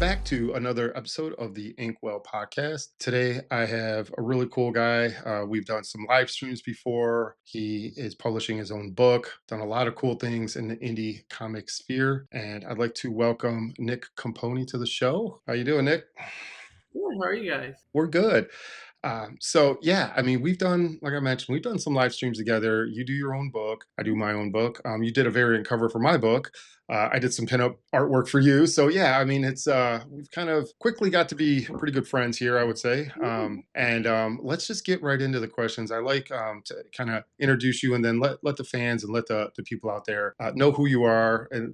back to another episode of the Inkwell podcast. Today, I have a really cool guy. We've done some live streams before. He is publishing his own book, done a lot of cool things in the indie comic sphere. And I'd like to welcome Nick Caponi to the show. How you doing, Nick? Yeah, how are you guys? We're good. So yeah, I mean, we've done, like I mentioned, we've done some live streams together. You do your own book, I do my own book. You did a variant cover for my book. I did some pinup artwork for you. So yeah, I mean, it's we've kind of quickly got to be pretty good friends here, I would say. And let's just get right into the questions. I like to kind of introduce you and then let the fans and let the people out there know who you are and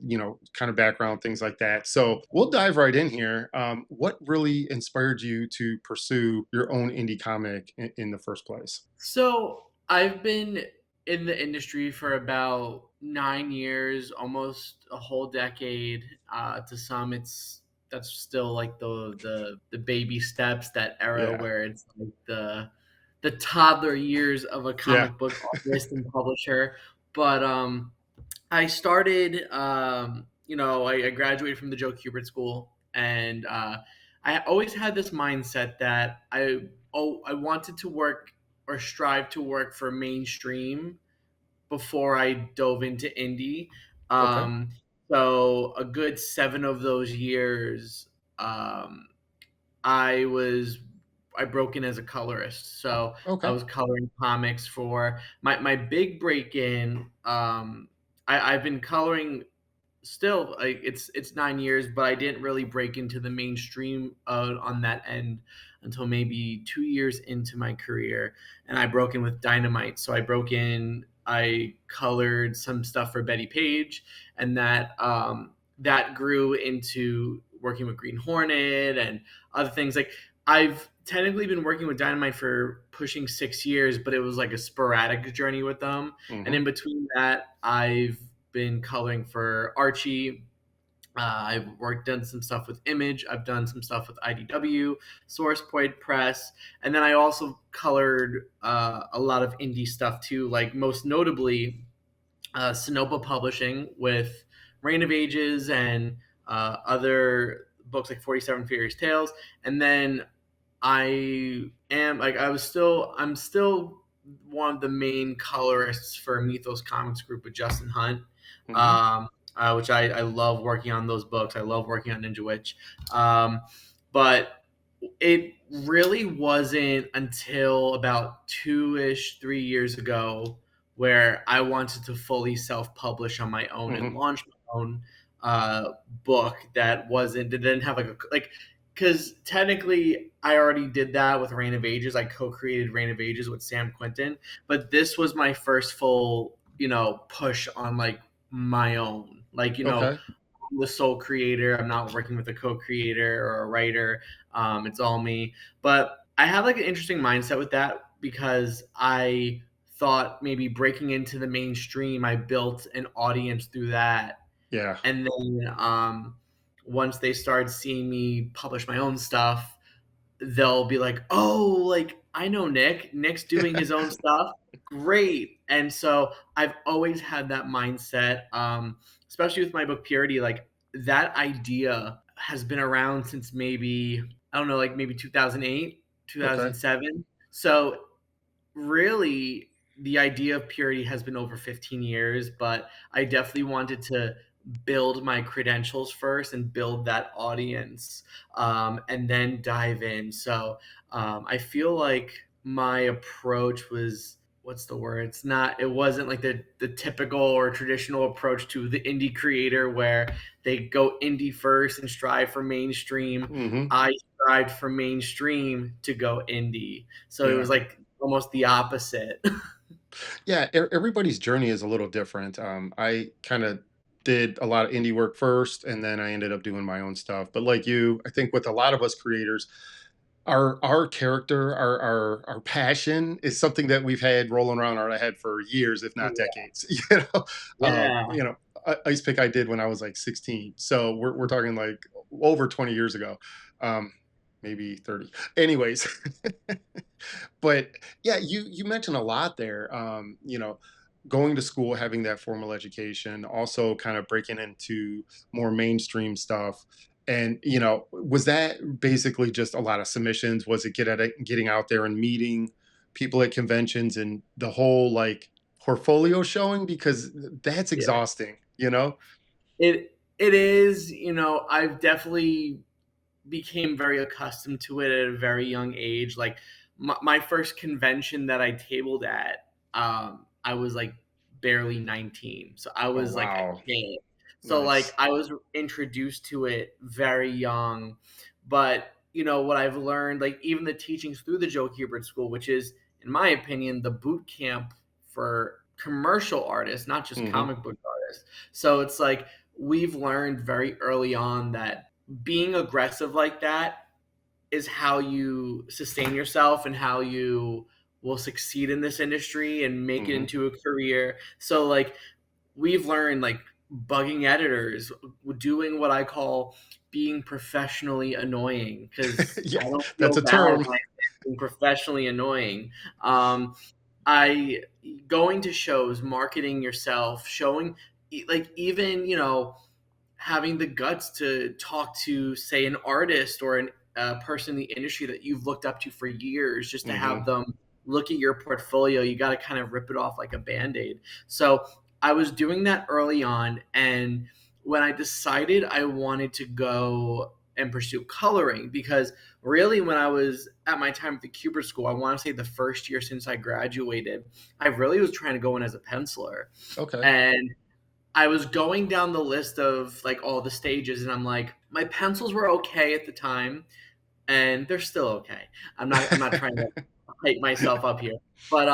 kind of background things like that. So we'll dive right in here. What really inspired you to pursue your own indie comic in the first place? So I've been in the industry for about 9 years, almost a whole decade. To some, it's that's still like the baby steps, that era Yeah. where it's like the toddler years of a Yeah. comic book artist and publisher. But I started, I graduated from the Joe Kubert School, and I always had this mindset that I wanted to work or strive to work for mainstream before I dove into indie. Okay. Um, so a good 7 of those years, I was I broke in as a colorist. So I Okay. was coloring comics for my big break in. I've been coloring still, like, it's 9 years, but I didn't really break into the mainstream on that end until maybe 2 years into my career, and I broke in with Dynamite. So I broke in. I colored some stuff for Betty Page, and that grew into working with Green Hornet and other things. Like, I've technically been working with Dynamite for pushing 6 years, but it was like a sporadic journey with them. And Hmm. in between that, I've been coloring for Archie. Done some stuff with Image. I've done some stuff with IDW, Source Point Press, and then I also colored a lot of indie stuff too. Like, most notably, Sonoma Publishing with Reign of Ages and other books like 47 Furious Tales. And then I'm still one of the main colorists for Mythos Comics Group with Justin Hunt. Hmm. Which I love working on those books. I love working on Ninja Witch. But it really wasn't until about 3 years ago where I wanted to fully self-publish on my own and Hmm. launch my own book that didn't have like because technically I already did that with Reign of Ages. I co-created Reign of Ages with Sam Quinton, but this was my first full push on like my own. Like, Okay. I'm the sole creator. I'm not working with a co-creator or a writer. It's all me. But I had like an interesting mindset with that because I thought maybe breaking into the mainstream, I built an audience through that. Yeah. And then once they started seeing me publish my own stuff, they'll be like, "Oh, like, I know Nick. Nick's doing his own stuff. Great." And so I've always had that mindset, especially with my book Purity. Like, that idea has been around since maybe, I don't know, like maybe 2008, Okay. 2007. So really, the idea of Purity has been over 15 years, but I definitely wanted to build my credentials first and build that audience, and then dive in. So I feel like my approach was, what's the word? It wasn't like the typical or traditional approach to the indie creator where they go indie first and strive for mainstream. Hmm. I strived for mainstream to go indie. So it Yeah. was like almost the opposite. Yeah. Everybody's journey is a little different. I kind of did a lot of indie work first, and then I ended up doing my own stuff. But like you, I think with a lot of us creators, our character, our passion is something that we've had rolling around our head for years, if not decades. Yeah. Ice pick I did when I was like 16, so we're talking like over 20 years ago, um, maybe 30. Anyways, but yeah, you mentioned a lot there. Going to school, having that formal education, also kind of breaking into more mainstream stuff. And, was that basically just a lot of submissions? Was it getting out there and meeting people at conventions and the whole like portfolio showing? Because that's Yeah. exhausting. It is, I've definitely became very accustomed to it at a very young age. Like my first convention that I tabled at, I was like barely 19. So I Oh, was like a wow. kid. So like Nice. I was introduced to it very young. But what I've learned, like even the teachings through the Joe Kubert School, which is, in my opinion, the boot camp for commercial artists, not just Hmm. comic book artists. So it's like we've learned very early on that being aggressive like that is how you sustain yourself and how you will succeed in this industry and make it Hmm. into a career. So like we've learned like bugging editors, doing what I call being professionally annoying because Yeah, I don't that's feel a bad term. when I'm being professionally annoying. I going to shows, marketing yourself, showing like even having the guts to talk to, say, an artist or a person in the industry that you've looked up to for years, just to have Hmm. them look at your portfolio. You got to kind of rip it off like a band aid. So I was doing that early on. And when I decided I wanted to go and pursue coloring, because really, when I was at my time at the Cuber School, I want to say the first year since I graduated, I really was trying to go in as a penciler. Okay. And I was going down the list of like all the stages, and I'm like, my pencils were okay at the time, and they're still okay. I'm not trying to hype myself up here, but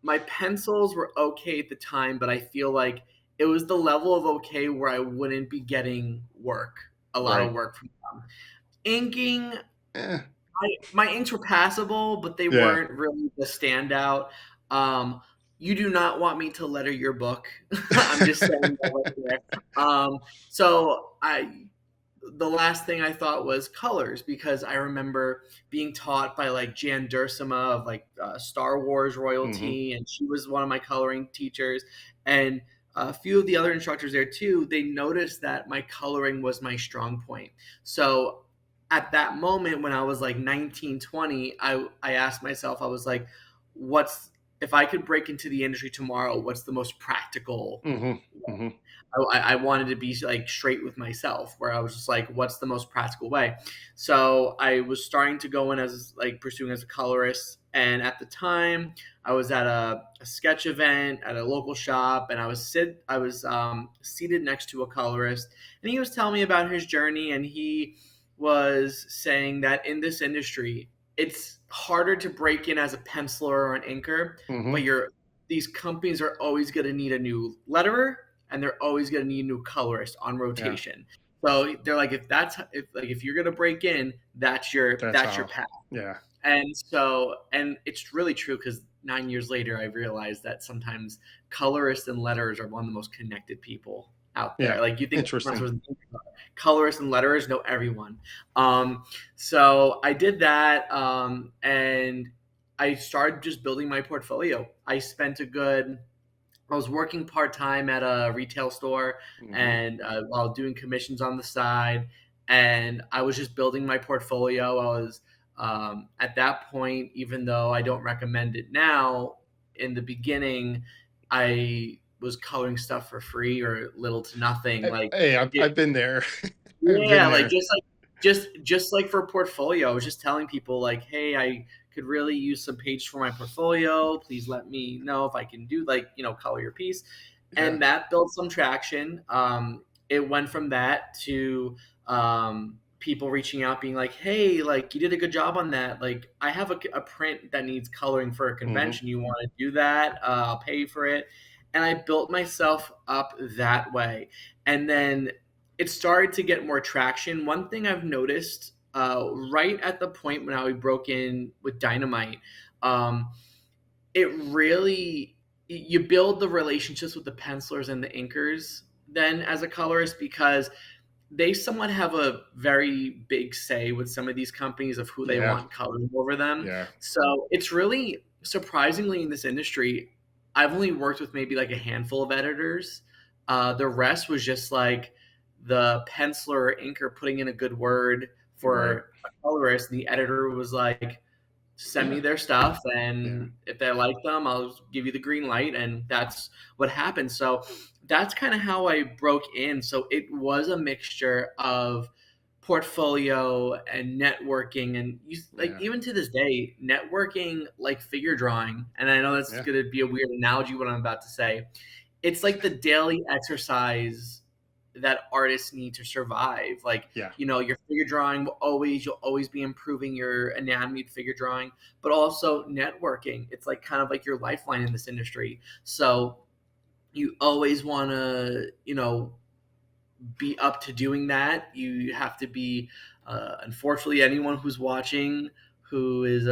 my pencils were okay at the time, but I feel like it was the level of okay where I wouldn't be getting a lot of Right. work from them. Inking, Eh, my inks were passable, but they yeah. weren't really the standout. Um, you do not want me to letter your book. I'm just saying that right there. So the last thing I thought was colors because I remember being taught by like Jan Dursema of like Star Wars Hmm. royalty, and she was one of my coloring teachers, and a few of the other instructors there too. They noticed that my coloring was my strong point. So at that moment when I was like 19, 20, I asked myself, I was like, what's if I could break into the industry tomorrow, what's the most practical Hmm. way? Hmm. I wanted to be like straight with myself, where I was just like, what's the most practical way? So I was starting to go in as like pursuing as a colorist. And at the time, I was at a sketch event at a local shop, and I was seated next to a colorist, and he was telling me about his journey, and he was saying that in this industry, it's harder to break in as a penciler or an inker, but Hmm. these companies are always going to need a new letterer and they're always going to need a new colorist on Yeah. rotation. So they're like, if you're going to break in, That's that's your how. path. Yeah. And it's really true because 9 years later, I realized that sometimes colorists and letterers are one of the most connected people out there. Yeah. Like you think Interesting. colorists and letterers know everyone. Um, so I did that, and I started just building my portfolio. I was working part time at a retail store Hmm. and while doing commissions on the side, and I was just building my portfolio. I was at that point, even though I don't recommend it now, in the beginning, I was coloring stuff for free or little to nothing. Like, Hey, I've been there. I've yeah, been there. just like for portfolio, I was just telling people like, "Hey, I could really use some pages for my portfolio. Please let me know if I can do like, color your piece." Yeah. And that built some traction. It went from that to people reaching out being like, "Hey, like you did a good job on that. Like I have a print that needs coloring for a Hmm. convention. You want to do that? I'll pay for it." And I built myself up that way. And then it started to get more traction. One thing I've noticed right at the point when I broke in with Dynamite, um, it really you build the relationships with the pencilers and the inkers then as a colorist because they somewhat have a very big say with some of these companies of who they Yeah. want coloring over them. Yeah. So it's really surprisingly in this industry, I've only worked with maybe like a handful of editors. The rest was just like the penciler or inker putting in a good word Right. for a colorist, and the editor was like, send me Yeah. their stuff, Yeah. and if they like them, I'll give you the green light, and that's what happened. So that's kind of how I broke in. So it was a mixture of portfolio and networking, and like Yeah. even to this day, networking like figure drawing. And I know that's Yeah. going to be a weird analogy what I'm about to say. It's like the daily exercise that artists need to survive. Like, Yeah. your figure drawing you'll always be improving your anatomy of figure drawing, but also networking. It's like kind of like your lifeline in this industry. So you always want to, be up to doing that. You have to be, unfortunately, anyone who's watching who is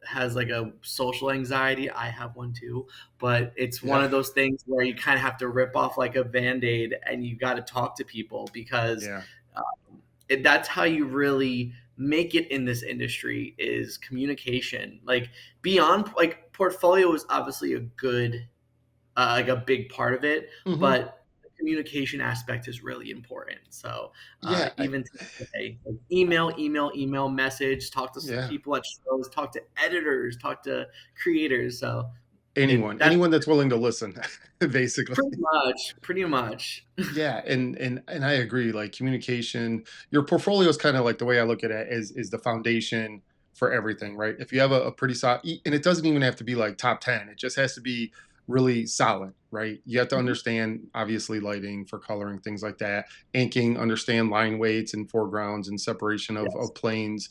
has like a social anxiety. I have one too, but it's one Yeah. of those things where you kind of have to rip off like a band-aid, and you got to talk to people because Yeah. that's how you really make it in this industry is communication. Like beyond like portfolio is obviously a good like a big part of it, Hmm. but the communication aspect is really important. So Yeah. even to this day, like email, message, talk to Yeah. people at shows, talk to editors, talk to creators. So that's Anyone that's willing to listen, basically. pretty much. Yeah, and I agree. Like communication, your portfolio is kind of like the way I look at it is the foundation for everything, right? If you have a pretty solid, and it doesn't even have to be like top 10. It just has to be really solid, right? You have to Mhm. understand obviously lighting for coloring, things like that, inking, understand line weights and foregrounds and separation Yes. of planes.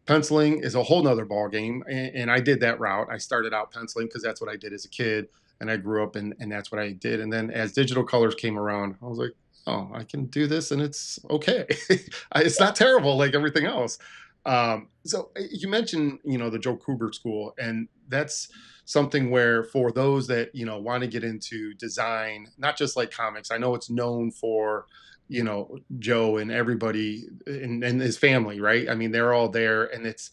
Penciling is a whole nother ball game, and I did that route. I started out penciling because that's what I did as a kid, and I grew up and that's what I did. And then as digital colors came around, I was like, oh, I can do this and it's okay. It's not terrible like everything else. So you mentioned, the Joe Kubert School, and that's something where for those that want to get into design, not just like comics. I know it's known for Joe and everybody and his family, right? I mean, they're all there, and it's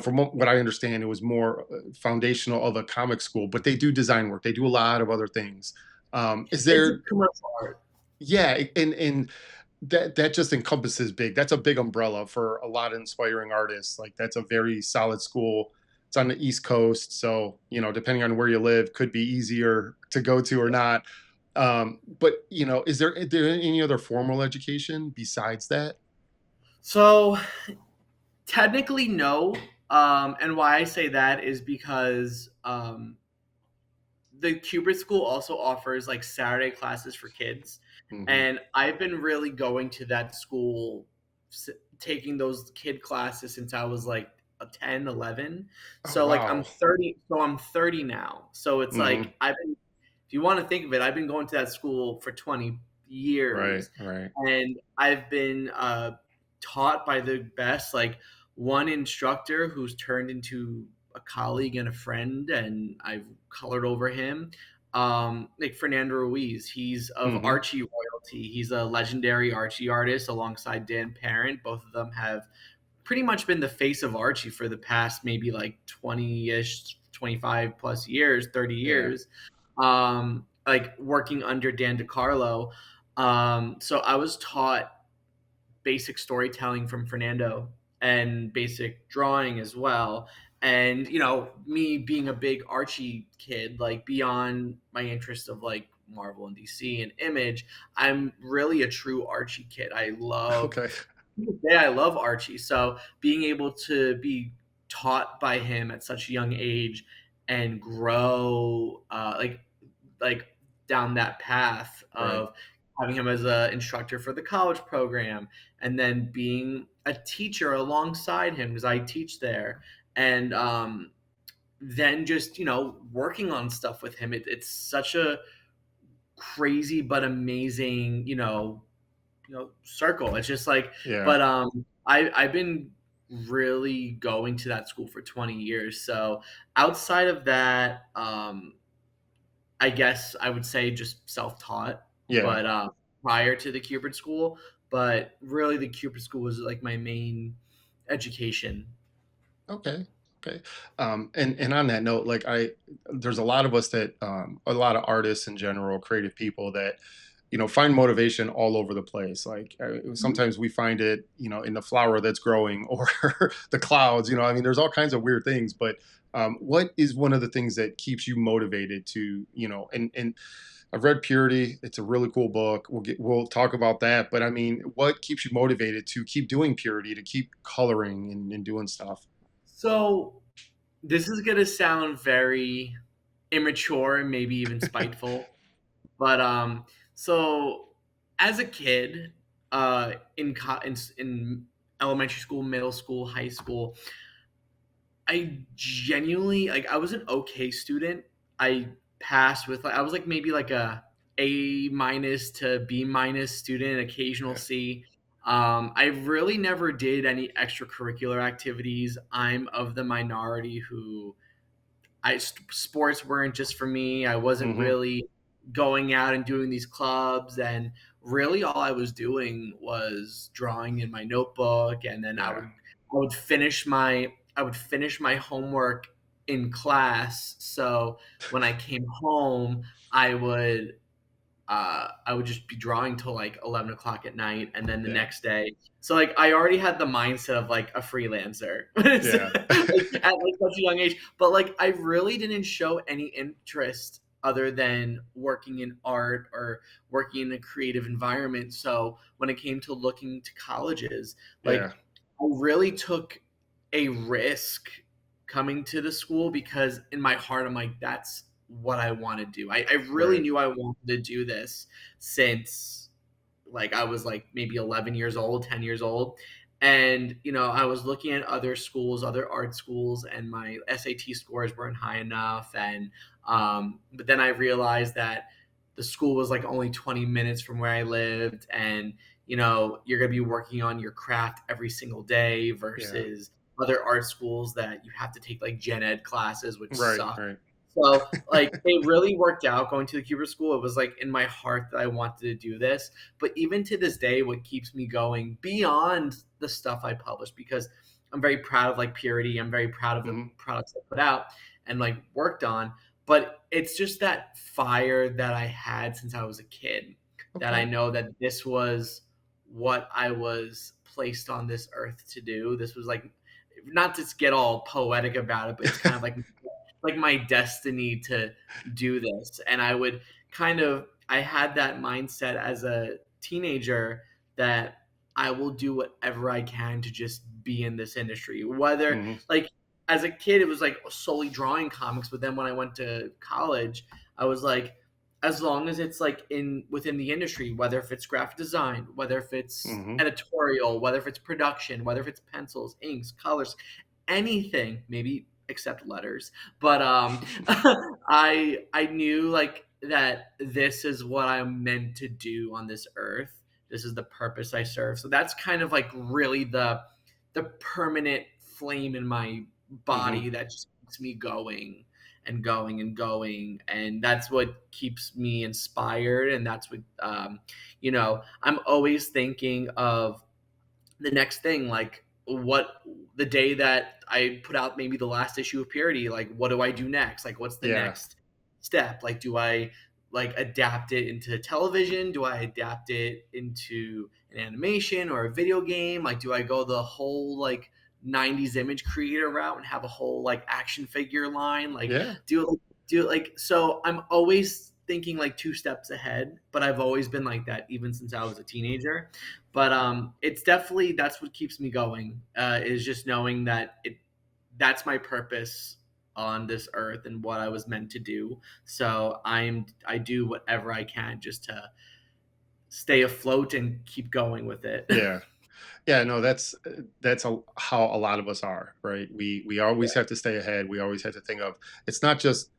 from what I understand, it was more foundational of a comic school, but they do design work. They do a lot of other things. Is It's a there? commercial art. Yeah, and that just encompasses big. That's a big umbrella for a lot of inspiring artists. Like that's a very solid school. It's on the East Coast, so depending on where you live, could be easier to go to or not. But is there any other formal education besides that? So technically, no. And why I say that is because the Kubert School also offers like Saturday classes for kids, Hmm. and I've been really going to that school, taking those kid classes since I was like a 10, 11. Oh So like I'm wow. 30, so I'm 30 now. So it's Hmm. like if you want to think of it, I've been going to that school for 20 Right. years, Right. and I've been taught by the best. Like one instructor who's turned into a colleague and a friend, and I've colored over him. Like Fernando Ruiz, he's of Hmm. Archie royalty. He's a legendary Archie artist alongside Dan Parent. Both of them have pretty much been the face of Archie for the past maybe like 20-ish, 25 plus years, 30 Yeah. years. Like working under Dan DeCarlo. So I was taught basic storytelling from Fernando and basic drawing as well. And me being a big Archie kid, like beyond my interest of like Marvel and DC and Image, I'm really a true Archie kid. I love Okay. yeah, I love Archie. So being able to be taught by him at such a young age and grow like down that path Right. of having him as an instructor for the college program, and then being a teacher alongside him because I teach there, and then just working on stuff with him. It's such a crazy but amazing circle. It's just like, Yeah. but I've been really going to that school for 20 years. So outside of that, I guess I would say just self-taught, Yeah. but prior to the Cupid school, but really the Cupid school was like my main education. Okay. Okay. And on that note, like there's a lot of us that a lot of artists in general, creative people that find motivation all over the place. Like Mhm. sometimes we find it, in the flower that's growing or the clouds. I mean, there's all kinds of weird things. But what is one of the things that keeps you motivated to, and I've read Purity. It's a really cool book. We'll talk about that. But I mean, what keeps you motivated to keep doing Purity, to keep coloring and doing stuff? So this is gonna sound very immature and maybe even spiteful, but so as a kid, in elementary school, middle school, high school, I genuinely like I was an okay student. I passed with like I was like maybe like A minus to B minus student, occasional Yeah. C. I really never did any extracurricular activities. I'm of the minority who sports weren't just for me. I wasn't Hmm. really going out and doing these clubs, and really all I was doing was drawing in my notebook, and then Yeah. I would finish my homework in class. So when I came home, I would just be drawing till like 11 o'clock at night, and then the Yeah. next day. So like I already had the mindset of like a freelancer Yeah. like, at like such a young age. But like I really didn't show any interest other than working in art or working in a creative environment. So when it came to looking to colleges, Yeah. like I really took a risk coming to the school because in my heart I'm like that's what I want to do. I really Right. knew I wanted to do this since like I was like maybe 11 years old, 10 years old. And, I was looking at other schools, other art schools, and my SAT scores weren't high enough. And, but then I realized that the school was like only 20 minutes from where I lived. And, you're going to be working on your craft every single day Yeah. versus other art schools that you have to take like gen ed classes, which Right. suck. Right. So, like, it really worked out going to the Cuber school. It was like in my heart that I wanted to do this. But even to this day, what keeps me going beyond the stuff I publish, because I'm very proud of like Purity, I'm very proud of the Hmm. products I put out and like worked on. But it's just that fire that I had since I was a kid that I Okay. know that this was what I was placed on this earth to do. This was like, not to get all poetic about it, but it's kind of like my destiny to do this. And I had that mindset as a teenager that I will do whatever I can to just be in this industry. Whether Hmm. like as a kid it was like solely drawing comics, but then when I went to college, I was like, as long as it's like in within the industry, whether if it's graphic design, whether if it's Hmm. editorial, whether if it's production, whether if it's pencils, inks, colors, anything, maybe except letters. But I knew like that this is what I'm meant to do on this earth. This is the purpose I serve. So that's kind of like really the permanent flame in my Hmm. body that just keeps me going and going and going, and that's what keeps me inspired, and that's what I'm always thinking of the next thing, like what the day that I put out maybe the last issue of Purity, like what do I do next? Like what's the Yeah. next step? Like do I like adapt it into television? Do I adapt it into an animation or a video game? Like do I go the whole like 90s image creator route and have a whole like action figure line? Like Yeah. do it like so I'm always thinking like two steps ahead, but I've always been like that even since I was a teenager. But it's definitely that's what keeps me going, is just knowing that that's my purpose on this earth and what I was meant to do. So I do whatever I can just to stay afloat and keep going with it. Yeah. Yeah, no, that's how a lot of us are, right? We always have to stay ahead. We always have to think of, it's not just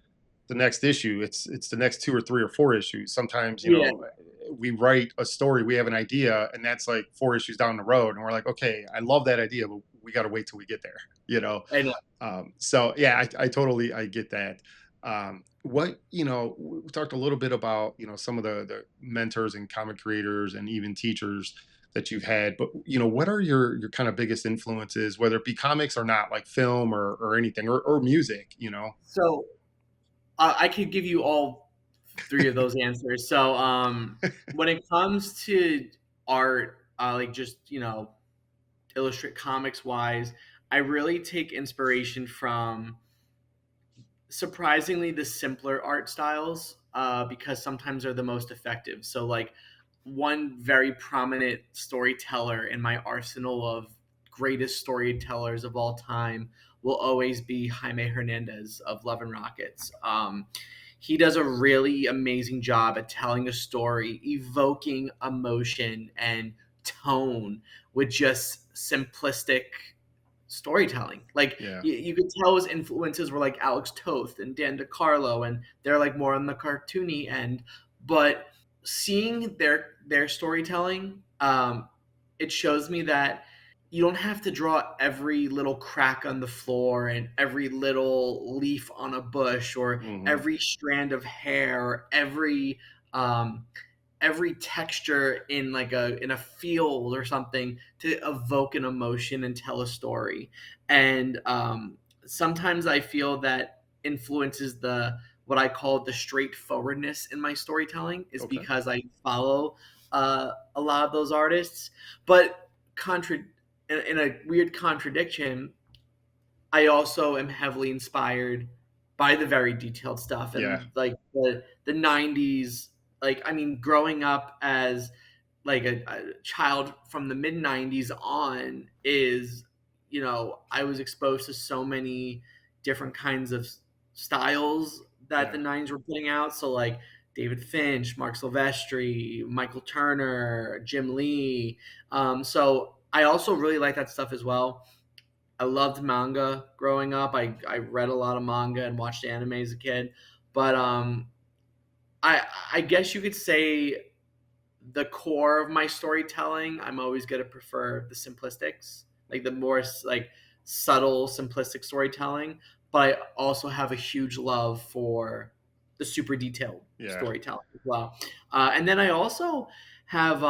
the next issue. It's the next two or three or four issues. Sometimes, Yeah, we write a story, we have an idea, and that's like four issues down the road, and we're like, okay, I love that idea, but we got to wait till we get there, you know. I know. So yeah, I totally I get that. What we talked a little bit about some of the mentors and comic creators and even teachers that you've had, but what are your kind of biggest influences, whether it be comics or not, like film or anything or music? So I could give you all 3 of those answers. So, when it comes to art, like just, illustrate comics wise, I really take inspiration from surprisingly the simpler art styles, because sometimes they're the most effective. So, like, one very prominent storyteller in my arsenal of greatest storytellers of all time will always be Jaime Hernandez of Love and Rockets. He does a really amazing job at telling a story, evoking emotion and tone with just simplistic storytelling. Like, Yeah. you could tell his influences were like Alex Toth and Dan DeCarlo, and they're like more on the cartoony end. But seeing their storytelling, it shows me that you don't have to draw every little crack on the floor and every little leaf on a bush or Hmm. every strand of hair or um, every texture in like a field or something to evoke an emotion and tell a story. And sometimes I feel that influences the what I call the straightforwardness in my storytelling is Okay. because I follow a lot of those artists. But in a weird contradiction, I also am heavily inspired by the very detailed stuff Yeah. and like the 90s. Like, I mean, growing up as like a child from the mid 90s on is, I was exposed to so many different kinds of styles that the Yeah. 90s were putting out. So like David Finch, Mark Silvestri, Michael Turner, Jim Lee. So I also really like that stuff as well. I loved manga growing up. I read a lot of manga and watched anime as a kid. But I guess you could say the core of my storytelling, I'm always going to prefer the simplistics, like the more like subtle simplistic storytelling. But I also have a huge love for the super detailed Yeah. storytelling as well. And then I also have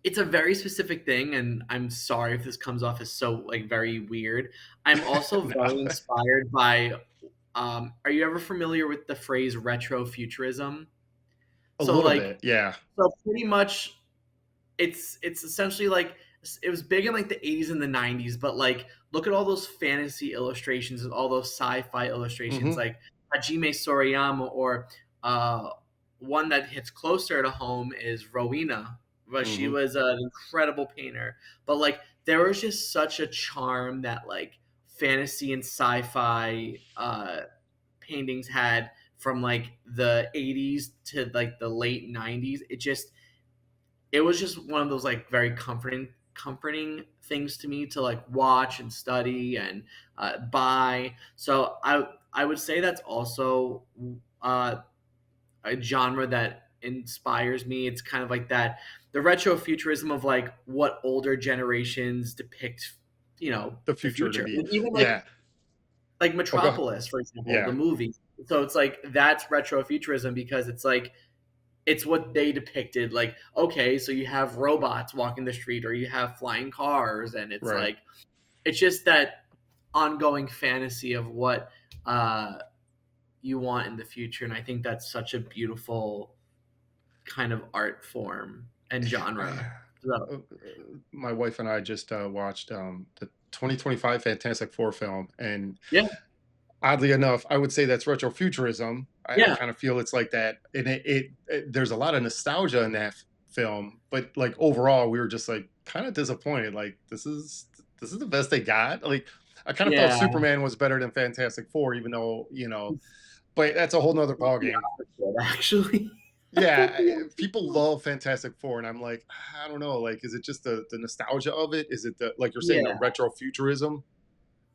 it's a very specific thing, and I'm sorry if this comes off as so like very weird. I'm also No. very inspired by are you ever familiar with the phrase retrofuturism? A So little bit. like Yeah. so pretty much it's essentially like it was big in like the 80s and the 90s, but like look at all those fantasy illustrations and all those sci-fi illustrations Hmm. like Hajime Sorayama or uh, one that hits closer to home is Rowena. But she Hmm. was an incredible painter. But like there was just such a charm that like fantasy and sci-fi paintings had from like the 80s to like the late 90s. It was just one of those like very comforting things to me to like watch and study and buy. So I would say that's also uh, a genre that inspires me. It's kind of like that the retrofuturism of like what older generations depict, The the future to future. be. Even Yeah. like Oh, go ahead. Metropolis, for example, the Yeah. movie. So it's like that's retrofuturism because it's like it's what they depicted. Like, okay, so you have robots walking the street or you have flying cars, and it's Right. like it's just that ongoing fantasy of what uh, you want in the future. And I think that's such a beautiful kind of art form and genre. Yeah. So, My wife and I just watched the 2025 Fantastic Four film, and yeah, oddly enough, I would say that's retrofuturism. I yeah, kind of feel it's like that, and there's a lot of nostalgia in that film, but like overall, we were just like kind of disappointed. Like this is the best they got. Like I kind of felt yeah. Superman was better than Fantastic Four, even though but that's a whole nother ball The game. opposite, actually. Yeah, people love Fantastic Four, and I'm like, I don't know. Like, is it just the nostalgia of it? Is it the like you're saying the Yeah. retrofuturism?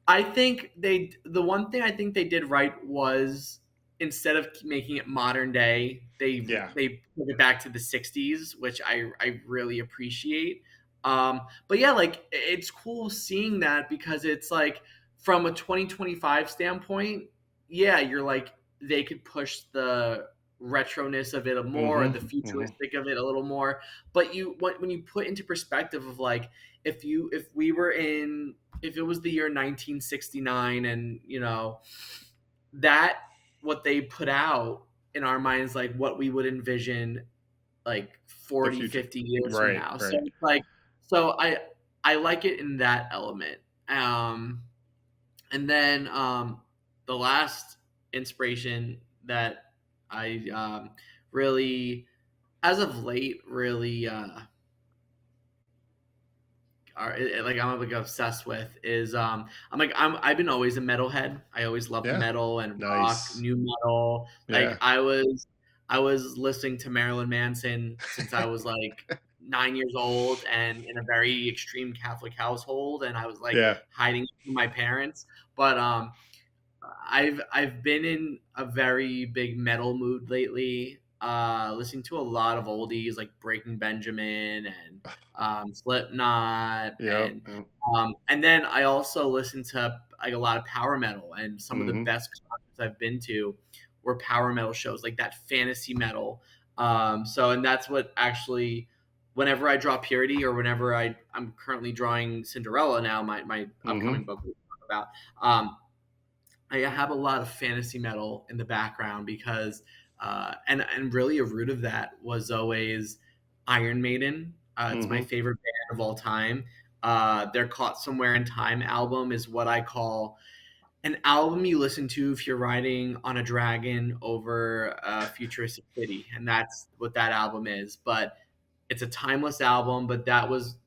I think the one thing I think they did right was instead of making it modern day, Yeah, they took it back to the 60s, which I really appreciate. But yeah, like it's cool seeing that because it's like from a 2025 standpoint, yeah, you're like they could push the retroness of it more, mm-hmm, the mm-hmm, futuristic of it a little more. But when you put into perspective of like if we were in if it was the year 1969 and that what they put out in our minds like what we would envision like The 40, future. 50 years from Right, now. So right. it's like so I like it in that element. And then the last inspiration that I really, as of late, really like I'm like obsessed with is I've been always a metalhead. I always loved Yeah. metal and rock, Nice. new metal. Like Yeah. I was listening to Marilyn Manson since I was like 9 years old and in a very extreme Catholic household, and I was like Yeah. hiding from my parents. But I've been in a very big metal mood lately. Listening to a lot of oldies like Breaking Benjamin and Slipknot, Yep, yep. and then I also listen to like a lot of power metal. And some of the Mhm. best concerts I've been to were power metal shows, like that fantasy metal. And that's what actually, whenever I draw Purity, or whenever I'm currently drawing Cinderella now, my upcoming Mhm. book we talk about. Um, I have a lot of fantasy metal in the background because, and really a root of that was always Iron Maiden. It's my Mhm. favorite band of all time. Their "Caught Somewhere in Time" album is what I call an album you listen to if you're riding on a dragon over a futuristic city, and that's what that album is. But it's a timeless album. But that was,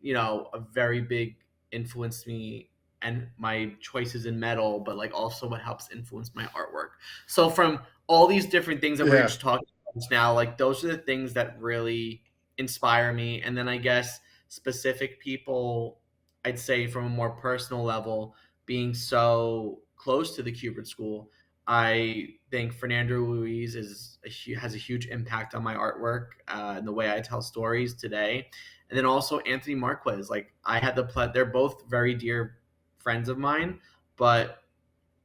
a very big influenced me and my choices in metal, but like also what helps influence my artwork. So from all these different things that we're Yeah. just talking about just now, like those are the things that really inspire me. And then I guess specific people, I'd say from a more personal level, being so close to the Cubert School, I think Fernando Ruiz has a huge impact on my artwork and the way I tell stories today. And then also Anthony Marquez. Like I had they're both very dear friends of mine, but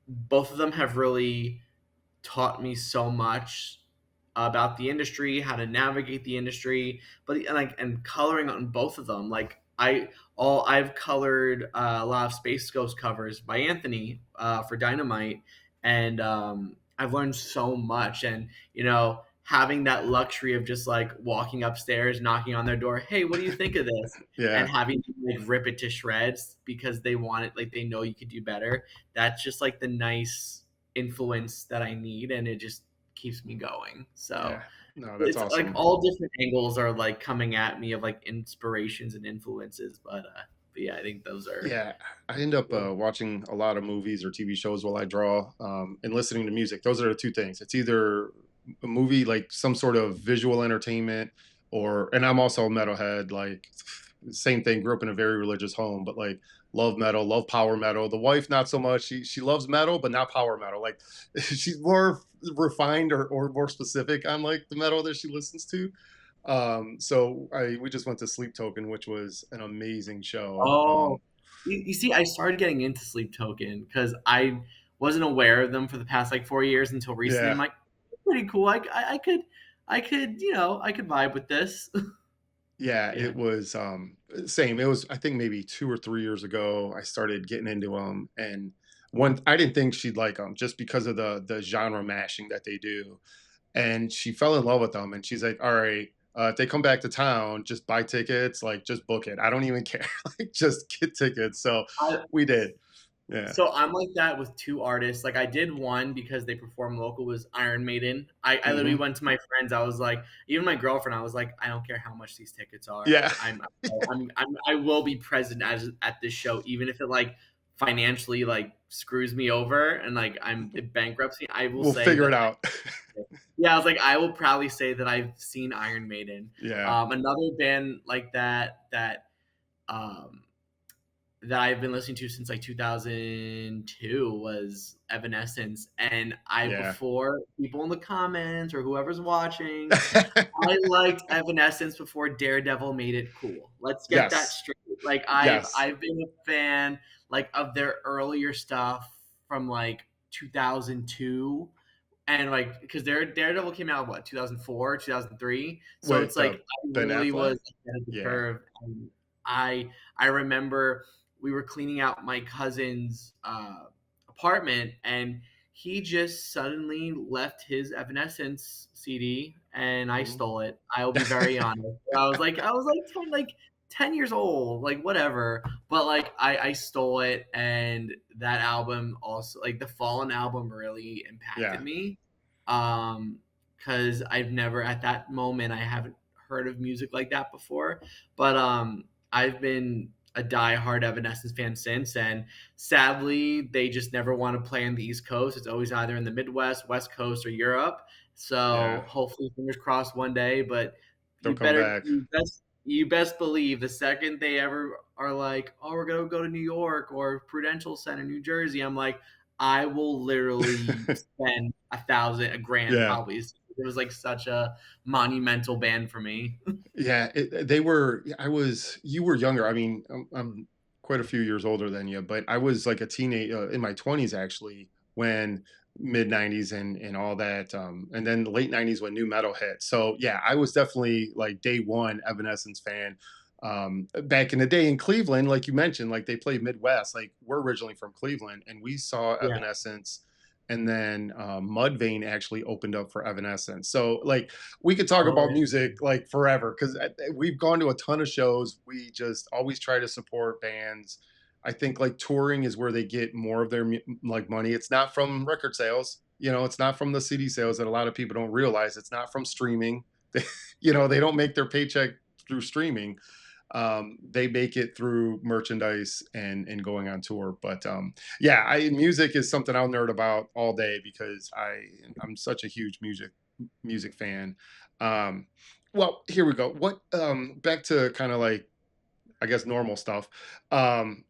both of them have really taught me so much about the industry, how to navigate the industry, but and coloring on both of them. Like I've colored a lot of Space Ghost covers by Anthony for Dynamite, and I've learned so much. And having that luxury of just like walking upstairs, knocking on their door, hey, what do you think of this? And Yeah. having to like rip it to shreds because they want it, like they know you could do better. That's just like the nice influence that I need, and it just keeps me going. So Yeah. No, that's it's like awesome. all different angles are like coming at me of like inspirations and influences, but yeah, I think those are Yeah, I end up cool. watching a lot of movies or TV shows while I draw, and listening to music. Those are the two things. It's either a movie, like some sort of visual entertainment, and I'm also a metalhead. Like, same thing. Grew up in a very religious home, but like love metal, love power metal. The wife, not so much. She loves metal, but not power metal. Like, she's more refined or more specific on like the metal that she listens to. So we just went to Sleep Token, which was an amazing show. Oh, you see, I started getting into Sleep Token because I wasn't aware of them for the past like 4 years until recently. I'm Yeah, like, pretty cool. I could vibe with this. yeah, Yeah. it was same. It was, I think, maybe 2 or 3 years ago I started getting into them, and one, I didn't think she'd like them just because of the genre mashing that they do, and she fell in love with them, and she's like, all right, if they come back to town, just buy tickets, like just book it, I don't even care, like just get tickets. So I, we did. Yeah. So I'm like that with two artists. Like I did one because they perform local was Iron Maiden. I literally Hmm. went to my friends. I was like, even my girlfriend. I was like, I don't care how much these tickets are. Yeah. I will be present at this show, even if it like financially like screws me over and like I'm in bankruptcy. I will We'll say figure that. it out. Yeah, I was like, I will proudly say that I've seen Iron Maiden. Yeah. Another band like um, that I've been listening to since like 2002 was Evanescence. And Yeah. before people in the comments or whoever's watching, I liked Evanescence before Daredevil made it cool. Let's get that Yes. straight. Like Yes. I've been a fan like of their earlier stuff from like 2002, and like because their Daredevil came out what 2004, 2003. So With it's like I Ben literally Affleck. was ahead of the Yeah. curve. And I remember we were cleaning out my cousin's apartment, and he just suddenly left his Evanescence CD, and I Mhm. stole it. I will be very honest. I was like 10 years old, like, whatever, but, like, I stole it, and that album also like, the Fallen album really impacted Yeah, me, um, because 'cause I've never at that moment, I haven't heard of music like that before, but, I've been a diehard Evanescence fan since, and sadly, they just never want to play on the East Coast. It's always either in the Midwest, West Coast, or Europe. yeah, So hopefully, fingers crossed one day. But they'll come back. you best believe the second they ever are like, oh, we're gonna go to New York or Prudential Center, New Jersey, I'm like, I will literally spend a grand Yeah. probably. It was like such a monumental band for me. Yeah, they were I was you were younger. I mean, I'm quite a few years older than you, but I was like a teenage in my 20s actually when mid 90s and all that and then the late 90s when new metal hit. So, yeah, I was definitely like day 1 Evanescence fan. Back in the day in Cleveland, like you mentioned, like they played Midwest. Like we're originally from Cleveland and we saw Yeah. Evanescence and then Mudvayne actually opened up for Evanescence. So, like, we could talk Oh, about yeah. music like forever because we've gone to a ton of shows. We just always try to support bands. I think like touring is where they get more of their like money. It's not from record sales. It's not from the CD sales that a lot of people don't realize. It's not from streaming. They don't make their paycheck through streaming. They make it through merchandise and going on tour. But yeah, music is something I'll nerd about all day because I'm such a huge music fan. Um, well, here we go. What back to kind of like I guess normal stuff. Um,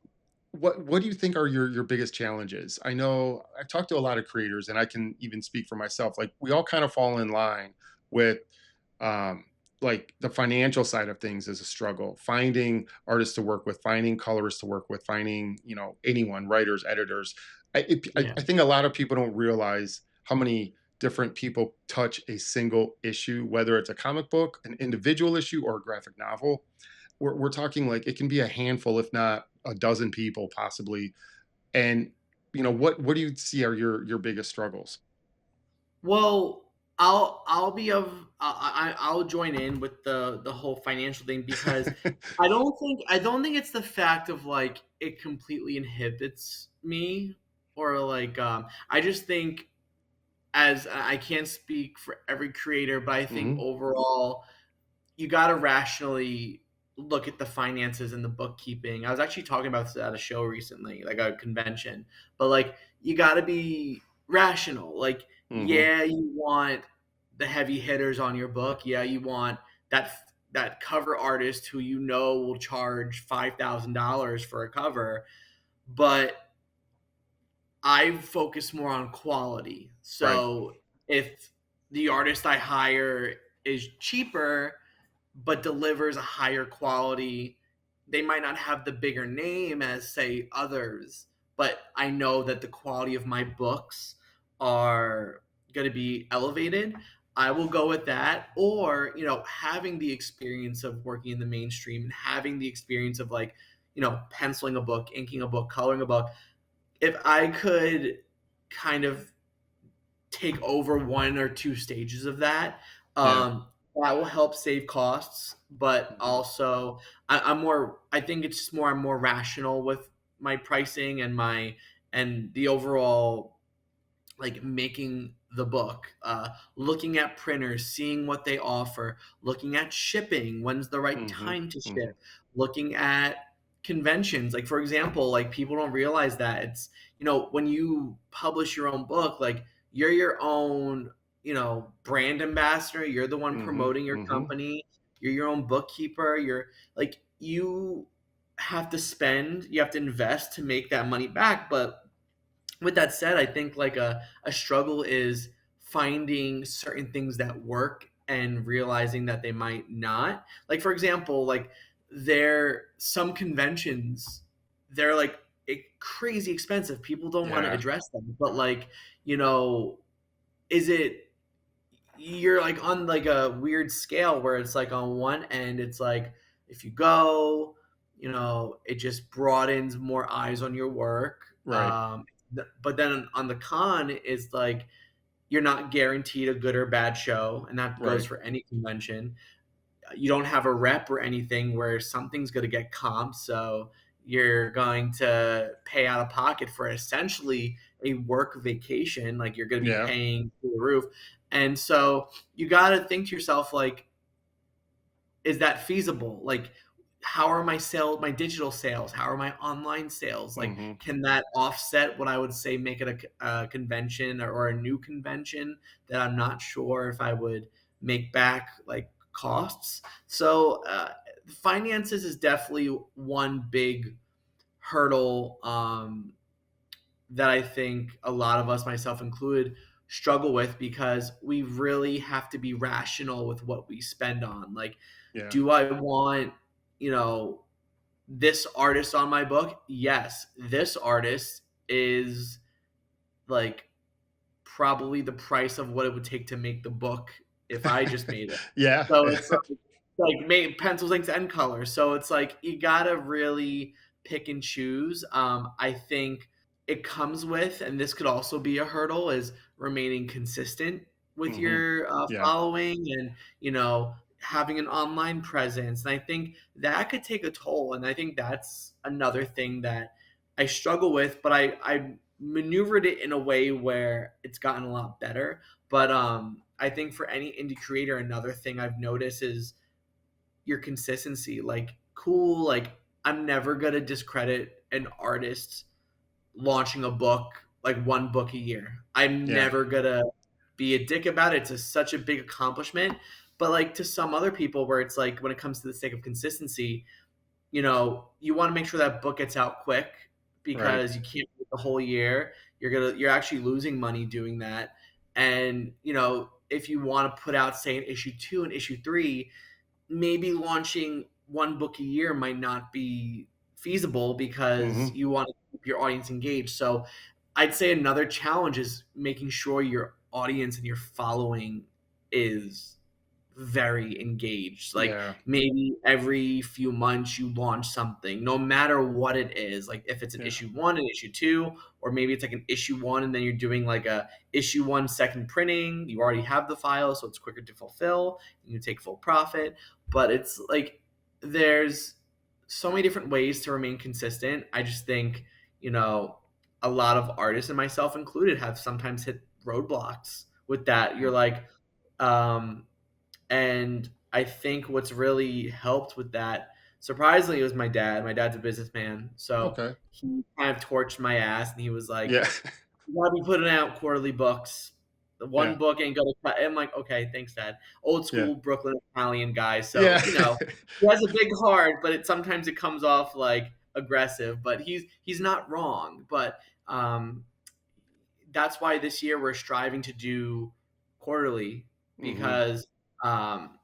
what do you think are your biggest challenges? I know I've talked to a lot of creators, and I can even speak for myself. Like we all kind of fall in line with um, like the financial side of things is a struggle. Finding artists to work with, finding colorists to work with, finding anyone, writers, editors. Yeah. I think a lot of people don't realize how many different people touch a single issue, whether it's a comic book, an individual issue, or a graphic novel. We're talking like it can be a handful, if not a dozen people, possibly. And what do you see are your biggest struggles? Well, I'll join in with the whole financial thing because I don't think it's the fact of like it completely inhibits me or like I just think as I can't speak for every creator, but I think Hmm. overall you got to rationally look at the finances and the bookkeeping. I was actually talking about this at a show recently, like a convention, but like you got to be rational. Like, Hmm. yeah, you want the heavy hitters on your book. Yeah, you want that cover artist who you know will charge $5,000 for a cover, but I focus more on quality. Right. So if the artist I hire is cheaper but delivers a higher quality, they might not have the bigger name as say others, but I know that the quality of my books are going to be elevated. I will go with that, or having the experience of working in the mainstream and having the experience of like penciling a book, inking a book, coloring a book. If I could kind of take over one or two stages of that, Yeah. that will help save costs. But Hmm. also, I'm more. I think it's just more. I'm more rational with my pricing and the overall like making the book, looking at printers, seeing what they offer, looking at shipping, when's the right Hmm. time to Hmm. ship, looking at conventions. Like for example, like people don't realize that it's when you publish your own book, like you're your own brand ambassador. You're the one Hmm. promoting your Hmm. company. You're your own bookkeeper. You're like you have to invest to make that money back. But with that said, I think like a struggle is finding certain things that work and realizing that they might not. Like for example, like there some conventions, they're like crazy expensive. People don't want to Yeah. address them. But like, you know, is it you're like on like a weird scale where it's like on one end it's like if you go, it just broadens more eyes on your work. Right. But then on the con is like you're not guaranteed a good or bad show, and that goes Right. for any convention. You don't have a rep or anything where something's going to get comped, so you're going to pay out of pocket for essentially a work vacation. Like you're going to be Yeah. paying through the roof, and so you got to think to yourself like, is that feasible? Like, how are my digital sales? How are my online sales? Like, Mhm. can that offset what I would say make it a convention or a new convention that I'm not sure if I would make back like costs? So, finances is definitely one big hurdle that I think a lot of us, myself included, struggle with because we really have to be rational with what we spend on. Like, Yeah. do I want, you know, this artist on my book? Yes, this artist is like probably the price of what it would take to make the book if I just made it. Yeah. So it's like made pencils, inks, and colors. So it's like you gotta really pick and choose. I think it comes with, and this could also be a hurdle, is remaining consistent with Mhm. your Yeah. following and having an online presence. And I think that could take a toll. And I think that's another thing that I struggle with, but I maneuvered it in a way where it's gotten a lot better. But I think for any indie creator, another thing I've noticed is your consistency. Like, cool, like I'm never gonna discredit an artist launching a book, like one book a year. I'm Yeah. never gonna be a dick about it. Such a big accomplishment. But like to some other people, where it's like when it comes to the sake of consistency, you want to make sure that book gets out quick Right. because you can't wait the whole year. You're actually losing money doing that. And if you want to put out, say, an issue 2 and issue 3, maybe launching one book a year might not be feasible because Mhm. you want to keep your audience engaged. So I'd say another challenge is making sure your audience and your following is very engaged. Like Yeah. maybe every few months you launch something, no matter what it is. Like if it's an Yeah. issue 1 and issue 2, or maybe it's like an issue 1 and then you're doing like a issue 1 second printing. You already have the file, so it's quicker to fulfill. You take full profit. But it's like there's so many different ways to remain consistent. I just think, you know, a lot of artists and myself included have sometimes hit roadblocks with that. You're Mm. like, um, and I think what's really helped with that, surprisingly, it was my dad. My dad's a businessman, so Okay. he kind of torched my ass, and he was like, Yeah. "You gotta be putting out quarterly books. The one Yeah. book ain't gonna cut." I'm like, "Okay, thanks, Dad." Old Yeah. school Brooklyn Italian guy, so Yeah. he has a big heart, but sometimes it comes off like aggressive. But he's not wrong. But um, that's why this year we're striving to do quarterly Mhm. because um,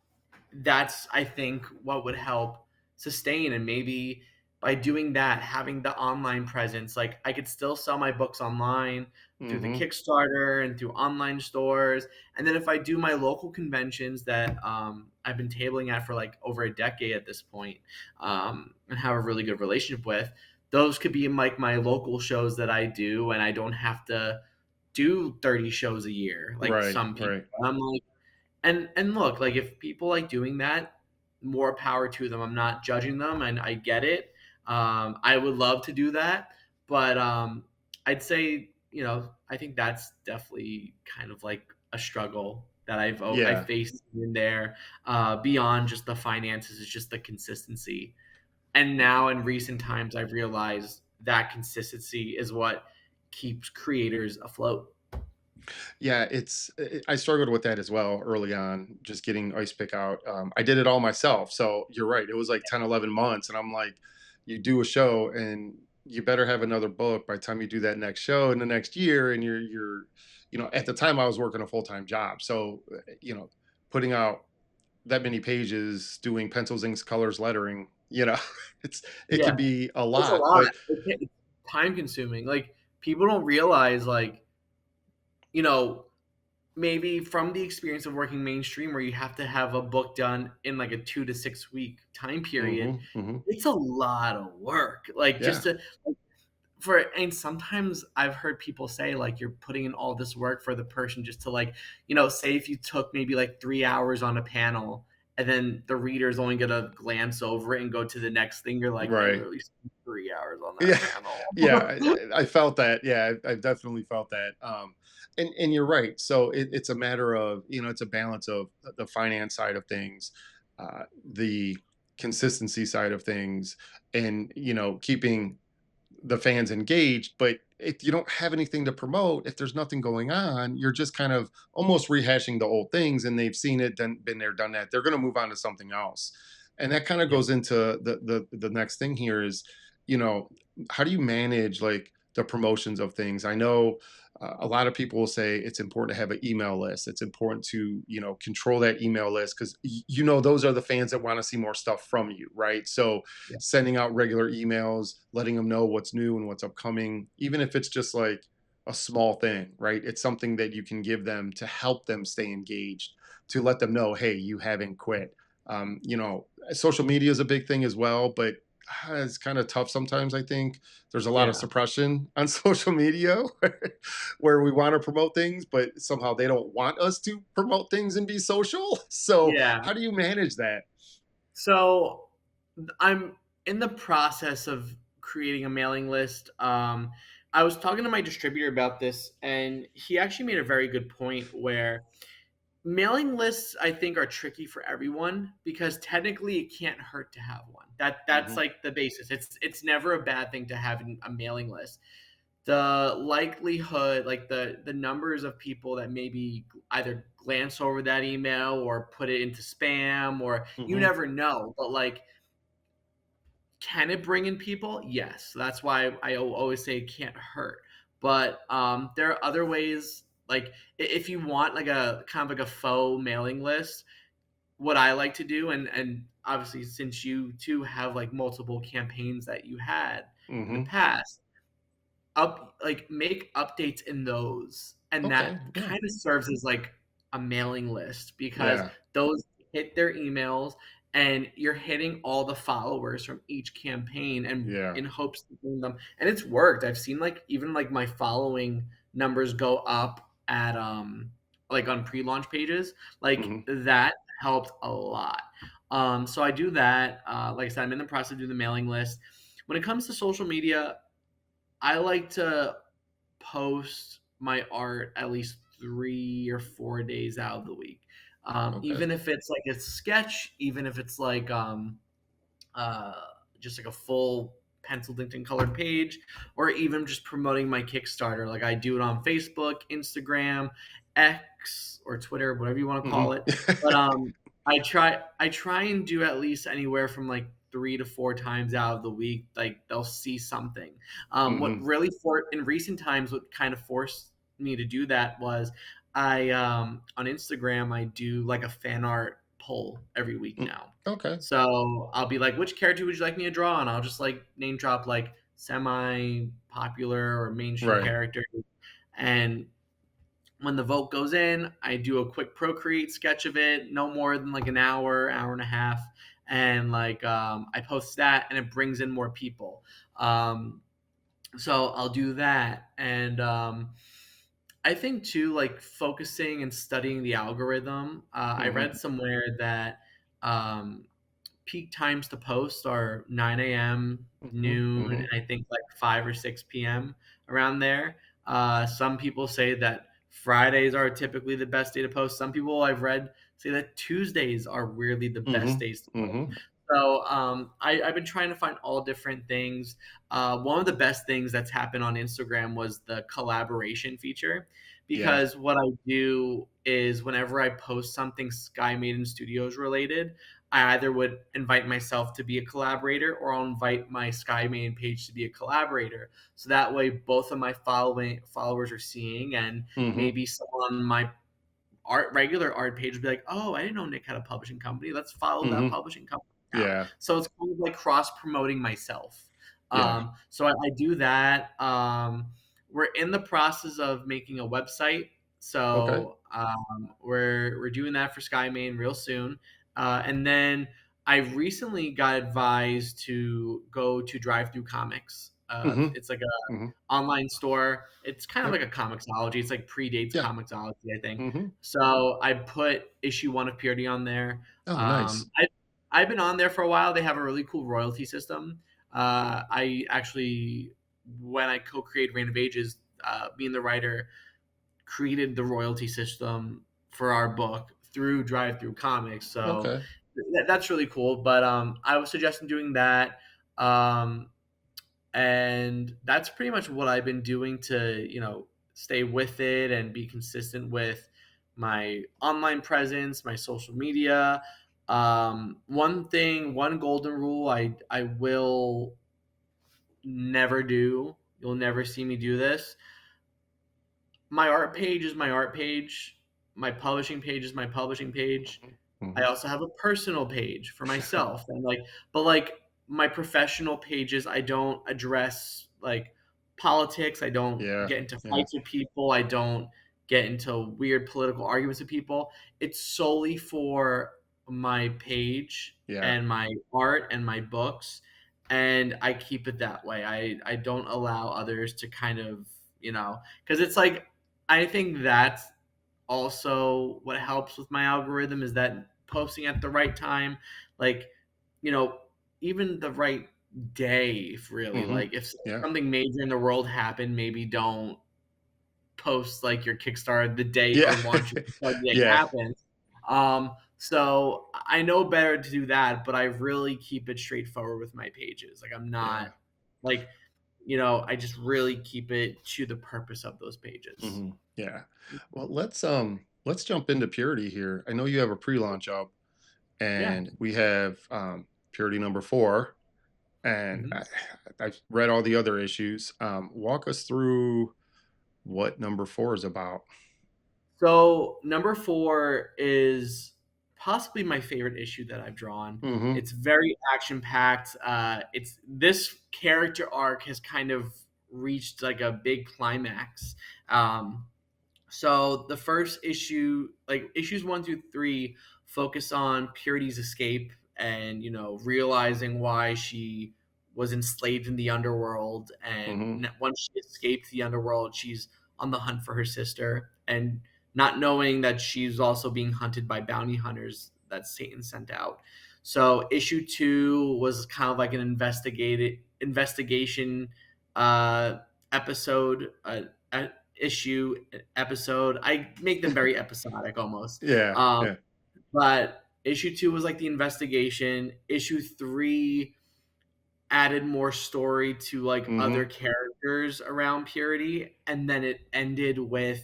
that's I think what would help sustain. And maybe by doing that, having the online presence, like I could still sell my books online through the Mhm. Kickstarter and through online stores. And then if I do my local conventions that I've been tabling at for like over a decade at this point, and have a really good relationship with, those could be like my local shows that I do, and I don't have to do 30 shows a year like Right. some people. Right. I'm like, and look, like if people like doing that, more power to them. I'm not judging them, and I get it. I would love to do that, but I'd say I think that's definitely kind of like a struggle that I Yeah. faced in there. Beyond just the finances, is just the consistency. And now in recent times, I've realized that consistency is what keeps creators afloat. Yeah, I struggled with that as well early on, just getting ice pick out. I did it all myself. So you're right. It was like 10, 11 months. And I'm like, you do a show and you better have another book by the time you do that next show in the next year. And at the time I was working a full-time job. So, putting out that many pages, doing pencils, inks, colors, lettering, it Yeah, can be a it's a lot, lot. but It's time consuming. Like people don't realize, like you know, maybe from the experience of working mainstream, where you have to have a book done in like a 2 to 6 week time period. hmm hmm It's a lot of work. Like just yeah, to and sometimes I've heard people say, like, you're putting in all this work for the person just to, like, say if you took maybe, like, 3 hours on a panel, and then the reader's only gonna glance over it and go to the next thing, you're like, "I Right. literally spent 3 hours on that Yeah, panel." yeah, I felt that. Yeah, I've definitely felt that. And you're right. So it's a matter of, it's a balance of the finance side of things, the consistency side of things, and keeping the fans engaged. But if you don't have anything to promote, if there's nothing going on, you're just kind of almost rehashing the old things, and they've seen it, done, been there, done that. They're going to move on to something else, and that kind of Yeah, goes into the next thing here is, you know, how do you manage like the promotions of things? I know a lot of people will say it's important to have an email list. It's important to control that email list because those are the fans that want to see more stuff from you, right? So yeah, sending out regular emails, letting them know what's new and what's upcoming, even if it's just like a small thing, right? It's something that you can give them to help them stay engaged, to let them know, hey, you haven't quit. Social media is a big thing as well, but it's kind of tough sometimes. I think there's a lot of yeah, suppression on social media where we want to promote things, but somehow they don't want us to promote things and be social. So, yeah. how do you manage that? So, I'm in the process of creating a mailing list. I was talking to my distributor about this, and he actually made a very good point where mailing lists, I think, are tricky for everyone because technically it can't hurt to have one. That's Hmm. like the basis. It's never a bad thing to have a mailing list. The likelihood, like the numbers of people that maybe either glance over that email or put it into spam, or you Hmm. never know. But like, can it bring in people? Yes. That's why I always say it can't hurt. But there are other ways. Like, if you want like a kind of like a faux mailing list, what I like to do, and obviously since you too have like multiple campaigns that you had in the Hmm. past, make updates in those, and Okay. that Yeah. kind of serves as like a mailing list because Yeah. those hit their emails, and you're hitting all the followers from each campaign, and Yeah. in hopes to bring them, and it's worked. I've seen like even like my following numbers go up at like on pre-launch pages, like Hmm. that helped a lot. So I do that. Like I said, I'm in the process of doing the mailing list. When it comes to social media, I like to post my art at least 3 or 4 days out of the week. Okay. Even if it's like a sketch, even if it's like uh, just like a full penciled inked and colored page, or even just promoting my Kickstarter. Like I do it on Facebook, Instagram, X, or Twitter, whatever you want to call Hmm. it. But I try and do at least anywhere from like 3 to 4 times out of the week. Like they'll see something. What Hmm. really for in recent times, what kind of forced me to do that was I on Instagram I do like a fan art poll every week now. Okay. So I'll be like, which character would you like me to draw? And I'll just like name drop like semi popular or mainstream Right. characters. And when the vote goes in, I do a quick Procreate sketch of it, no more than like an hour, hour and a half. And like I post that and it brings in more people. So I'll do that. And I think too, like focusing and studying the algorithm. I read Hmm. somewhere that um, peak times to post are 9 a.m., Hmm. noon, and Hmm. I think like 5 or 6 p.m. around there. Some people say that Fridays are typically the best day to post. Some people I've read say that Tuesdays are really the best Hmm. days to post. Hmm. So I've been trying to find all different things. One of the best things that's happened on Instagram was the collaboration feature, Yeah. because what I do is whenever I post something Sky Maiden Studios related, I either would invite myself to be a collaborator, or I'll invite my Sky Main page to be a collaborator. So that way both of my following followers are seeing, and Hmm. maybe someone on my regular art page would be like, "Oh, I didn't know Nick had a publishing company. Let's follow that Hmm. publishing company now." Yeah. So it's kind of like cross promoting myself. Yeah. So I do that. We're in the process of making a website, Okay. so we're doing that for Sky Main real soon. And then I recently got advised to go to Drive Through Comics. Mhm. It's like Mhm. a online store. It's kind of Yep. like a Comixology. It's like predates Yeah. Comixology, I think. Mhm. So I put issue 1 of Purity on there. Oh, Um, nice. I I've been on there for a while. They have a really cool royalty system. I actually, when I co-created Reign of Ages, me and the writer created the royalty system for our book through Drive Through Comics. So Okay. that's really cool. But I was suggesting doing that. Um, and that's pretty much what I've been doing to, stay with it and be consistent with my online presence, my social media. One golden rule I will never do. You'll never see me do this. My art page is my art page. My publishing page is my publishing page. Mhm. I Mhm. also have a personal page for myself, and but my professional pages, I don't address like politics. I don't Yeah. get into Yeah. fights with people. I don't get into weird political arguments with people. It's solely for my page Yeah. and my art and my books, and I keep it that way. I don't allow others to kind of, because it's like I think that's also what helps with my algorithm is that posting at the right time, like, you know, even the right day, if really, Mhm. like, if Yeah. something major in the world happened, maybe don't post like your Kickstarter the day or Yeah. launch your Kickstarter the day it Yeah. happens. So I know better to do that, but I really keep it straightforward with my pages. Like I'm not Yeah. like, I just really keep it to the purpose of those pages. Mhm. Yeah. Well, let's jump into Purity here. I know you have a pre-launch up, Yeah. and we have Purity number 4, and Mhm. I've read all the other issues. Walk us through what number 4 is about. So number 4 is possibly my favorite issue that I've drawn. Mhm. It's very action packed. It's this character arc has kind of reached like a big climax. Um, so the first issue, like issues 1 through 3, focus on Purity's escape and realizing why she was enslaved in the underworld, and Mhm. once she escaped the underworld, she's on the hunt for her sister, and not knowing that she's also being hunted by bounty hunters that Satan sent out. So issue 2 was kind of like an investigated investigation episode. Issue episode. I make them very episodic almost. Yeah. Yeah. But issue 2 was like the investigation. Issue 3 added more story to like other Mhm. characters around Purity, and then it ended with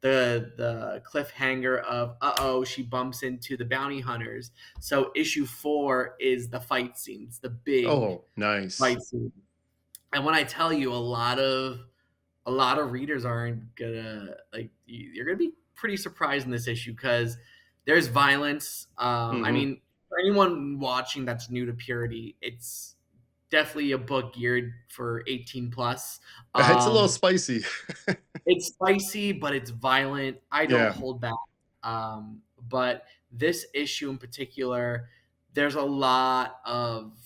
the cliffhanger of she bumps into the bounty hunters. So issue 4 is the fight scenes, the big Oh, nice. fight scene. And when I tell you, a lot of readers aren't gonna like you're gonna be pretty surprised in this issue because there's violence. I Mhm. mean, for anyone watching that's new to Purity, it's definitely a book geared for 18 plus. It's a little um spicy. it's spicy, but it's violent. I don't Yeah. hold back. But this issue in particular, there's a lot of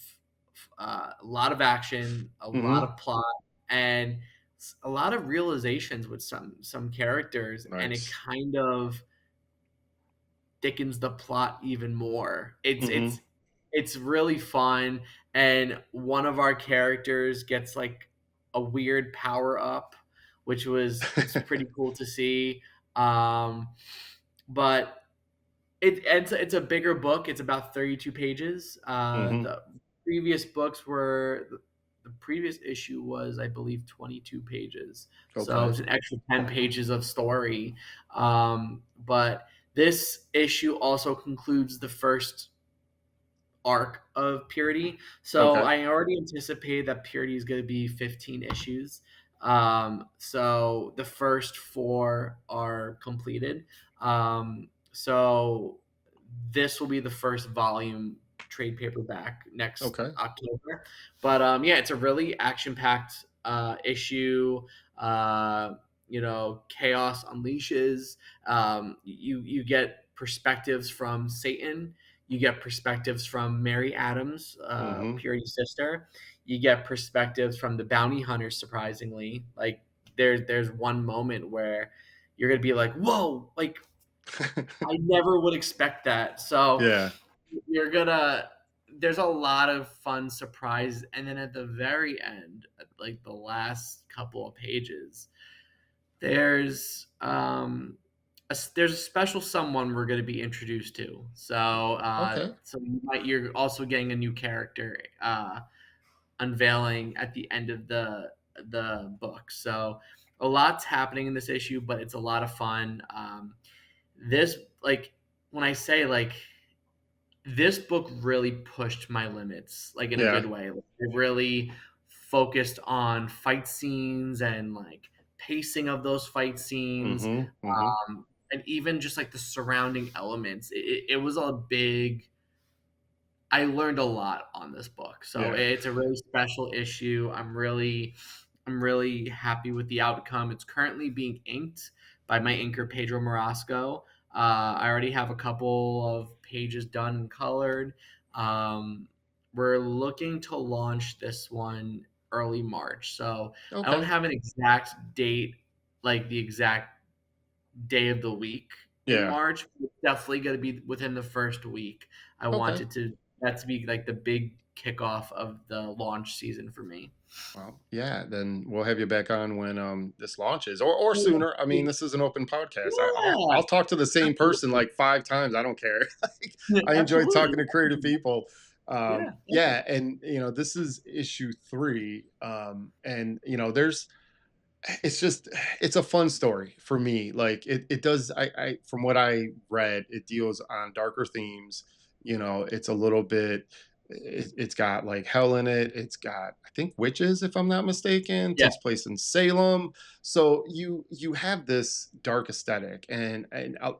action, a lot Mhm. of plot, and a lot of realizations with some characters, and it Nice. kind of thickens the plot even more. It's Mhm. it's it's really fun, and one of our characters gets like a weird power up, which was it's pretty cool to see. Um, but it's a bigger book. It's about 32 pages. Mhm. The previous issue was, I believe, 22 pages. So Okay. it's an extra 10 pages of story. But this issue also concludes the first arc of Purity. So Okay. I already anticipate that Purity is going to be 15 issues. So the first 4 are completed. So this will be the first volume trade paperback next Okay. October. But yeah, it's a really action packed issue. Chaos unleashes. You get perspectives from Satan, you get perspectives from Mary Adams, Mhm. Purity's sister. You get perspectives from the bounty hunters, surprisingly. Like, there's one moment where you're gonna be like, "Whoa!" Like, I never would expect that. So Yeah. you're gonna there's a lot of fun surprise, and then at the very end, at, like, the last couple of pages, there's a special someone we're gonna be introduced to. Okay. So you're also getting a new character, unveiling at the end of the book. So a lot's happening in this issue, but it's a lot of fun. This like when I say like this book really pushed my limits, like in a good Yeah. way. Like, it really focused on fight scenes and like pacing of those fight scenes, Mhm. Mhm. and even just like the surrounding elements. It was a big I learned a lot on this book. So Yeah. it's a really special issue. I'm really happy with the outcome. It's currently being inked by my inker Pedro Morasco. I already have a couple of pages done and colored. Um, we're looking to launch this one early March. So I don't Okay. have an exact date, like the exact day of the week in Yeah. March. It's definitely going to be within the first week. I Okay. wanted to that to be like the big kickoff of the launch season for me. Well, yeah, then we'll have you back on when this launches, or sooner. I mean, this is an open podcast. Yeah, I'll talk to the same person absolutely. like 5 times. I don't care. Like, Yeah, I enjoy absolutely. talking to creative people. Yeah, yeah, Yeah, and this is issue 3, and it's just it's a fun story for me. Like it does. I from what I read, it deals on darker themes. It's a little bit. It's got like hell in it. It's got, I think, witches, if I'm not mistaken. yeah, Takes place in Salem. So you have this dark aesthetic, and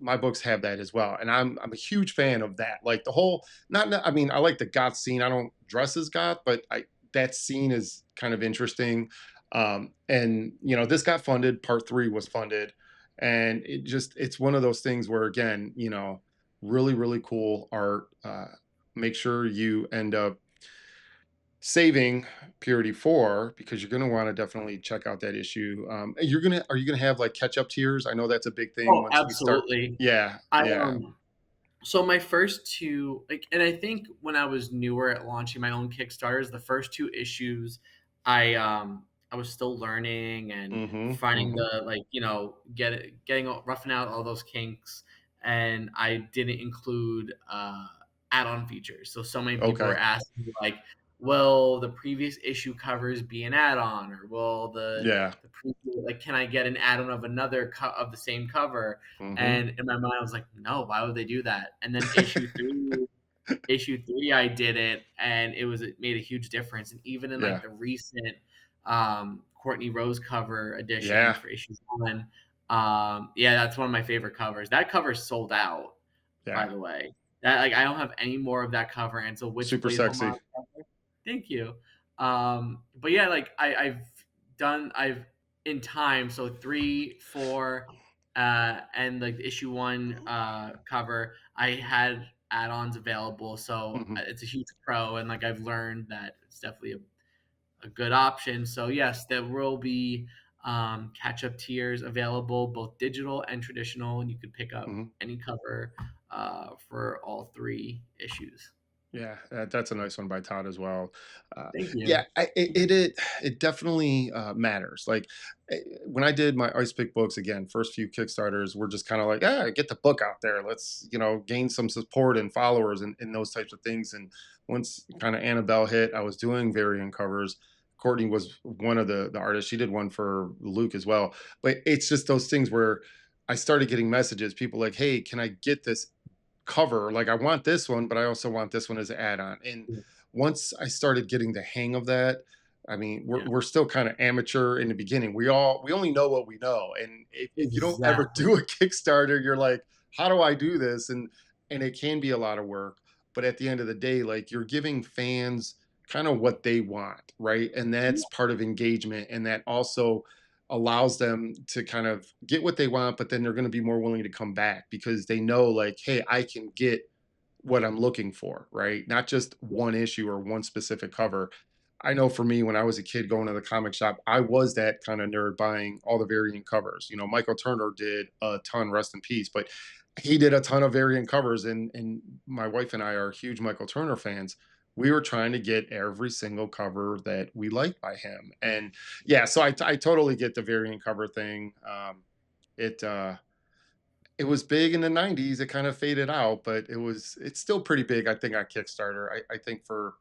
my books have that as well. And I'm a huge fan of that. Like the whole, not I mean, I like the goth scene. I don't dress as goth, but I that scene is kind of interesting. And this got funded. Part 3 was funded, and it's one of those things where, again, really, really cool art. Make sure you end up saving Purity 4, because you're going to want to definitely check out that issue. Are you going to have like catch up tiers? I know that's a big thing oh, once we start. absolutely. Yeah, I yeah. So my first two, like, and I think when I was newer at launching my own Kickstarters, the first two issues, I was still learning and Mm-hmm. finding Mm-hmm. the like, roughing out all those kinks, and I didn't include add-on features. So many people were Okay. asking me like, will the previous issue covers be an add-on, or will Yeah. the previous, like, can I get an add-on of of the same cover? Mm-hmm. And in my mind, I was like, no, why would they do that? And then issue three, I did it, and it made a huge difference. And even in like Yeah. the recent Courtney Rose cover editions Yeah. for issue one, yeah, that's one of my favorite covers. That cover sold out, by Yeah. the way. That Like, I don't have any more of that cover, and so Super Witchblade sexy. homage cover. Thank you. But yeah, like I've in time, so 3, 4, and like the issue 1 cover, I had add-ons available, so Mm-hmm. it's a huge pro, and like I've learned that it's definitely a good option. So yes, there will be catch-up tiers available, both digital and traditional, and you could pick up Mm-hmm. any cover for all 3 issues. Yeah, that's a nice one by Todd as well. Thank Yeah, you. it definitely matters. Like when I did my Ice Pick books, again, first few Kickstarters were just kind of like, get the book out there. Let's gain some support and followers and those types of things. And once kind of Annabelle hit, I was doing variant covers. Courtney was one of the artists. She did one for Luke as well. But it's just those things where I started getting messages, people like, "Hey, can I get this cover? Like, I want this one, but I also want this one as an add-on." And Yeah. once I started getting the hang of that, I mean, we're, Yeah. we're still kind of amateur in the beginning. We only know what we know. And if you don't ever Exactly. do a Kickstarter, you're like, how do I do this? And it can be a lot of work. But at the end of the day, like, you're giving fans kind of what they want, right? And that's part of engagement. And that also allows them to kind of get what they want, but then they're going to be more willing to come back because they know, like, hey, I can get what I'm looking for, right? Not just one issue or one specific cover. I know for me, when I was a kid going to the comic shop, I was that kind of nerd buying all the variant covers. You know, Michael Turner did a ton, rest in peace, but he did a ton of variant covers. And my wife and I are huge Michael Turner fans. We were trying to get every single cover that we liked by him. And yeah, so I totally get the variant cover thing. It, it was big in the 90s. It kind of faded out, but it's still pretty big, I think, on Kickstarter. I think for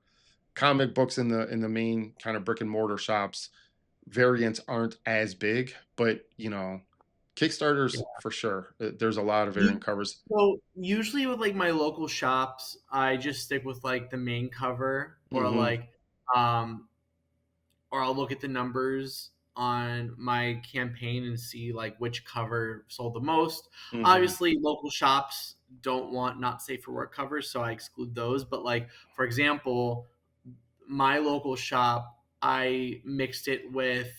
comic books in the main kind of brick and mortar shops, variants aren't as big, but you know, Kickstarters for sure. There's a lot of variant You covers. so, usually with, like, my local shops, I just stick with, like, the main cover Hmm. um or I'll look at the numbers on my campaign and see, like, which cover sold the most. Hmm. Obviously, local shops don't want not safe for work covers, so I exclude those, but, like, for example, my local shop, I mixed it with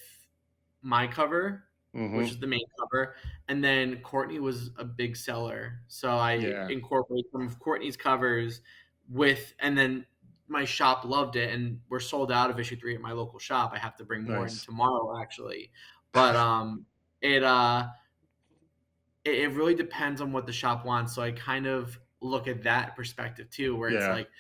my cover, which is Hmm. the main cover, and then Courtney was a big seller, so I Yeah. incorporate some of Courtney's covers with, and then my shop loved it, and we're sold out of issue 3 at my local shop. I have to bring more in Nice. tomorrow, actually, but, it, it really depends on what the shop wants, so I kind of look at that perspective too, where it's Yeah. like,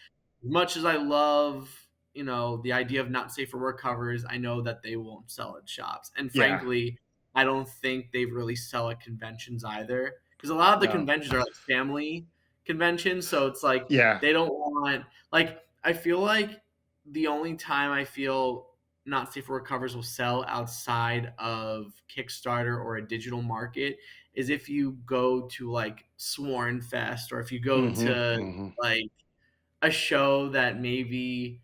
as much as I love, the idea of not safe for work covers, I know that they won't sell at shops. And Yeah. frankly, I don't think they really sell at conventions either. Because a lot of the No. conventions are like family conventions. So it's like Yeah. they don't want, like, I feel like the only time I feel not safe for work covers will sell outside of Kickstarter or a digital market is if you go to like Sworn Fest or if you go Hmm. to Hmm. like a show that maybe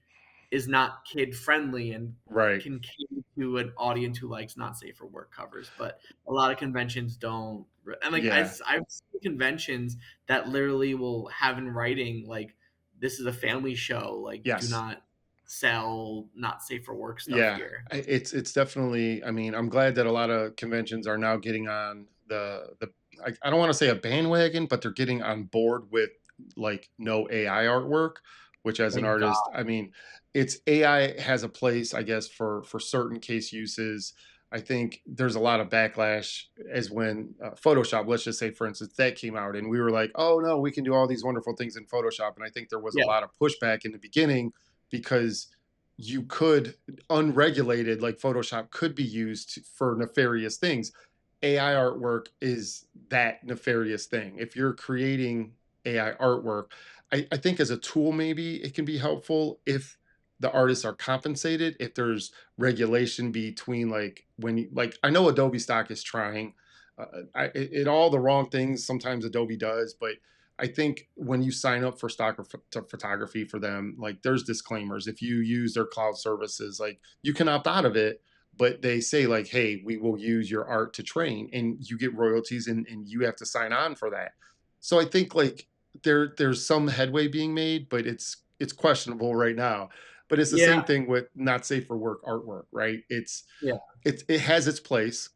is not kid friendly and Right. can cater to an audience who likes not safe for work covers. But a lot of conventions don't. And like Yeah. I've seen conventions that literally will have in writing like this is a family show. Like do Yes. not sell not safe for work stuff Yeah, here. it's definitely. I mean, I'm glad that a lot of conventions are now getting on the. I don't want to say a bandwagon, but they're getting on board with like no AI artwork. Which, as an Thank artist, God. I mean, it's AI has a place, I guess, for certain case uses. I think there's a lot of backlash as when Photoshop, let's just say, for instance, that came out, and we were like, "Oh no, we can do all these wonderful things in Photoshop." And I think there was a Yeah. lot of pushback in the beginning because you could unregulated like Photoshop could be used for nefarious things. AI artwork is that nefarious thing. If you're creating AI artwork, I think as a tool, maybe it can be helpful if the artists are compensated, if there's regulation between like when you, like I know Adobe stock is trying it all the wrong things sometimes Adobe does, but I think when you sign up for stock or to photography for them, like there's disclaimers. If you use their cloud services, like you can opt out of it, but they say like, hey, we will use your art to train and you get royalties and you have to sign on for that. So I think like there's some headway being made, but it's questionable right now. But it's the Yeah. same thing with not safe for work artwork, right? Yeah. It has its place.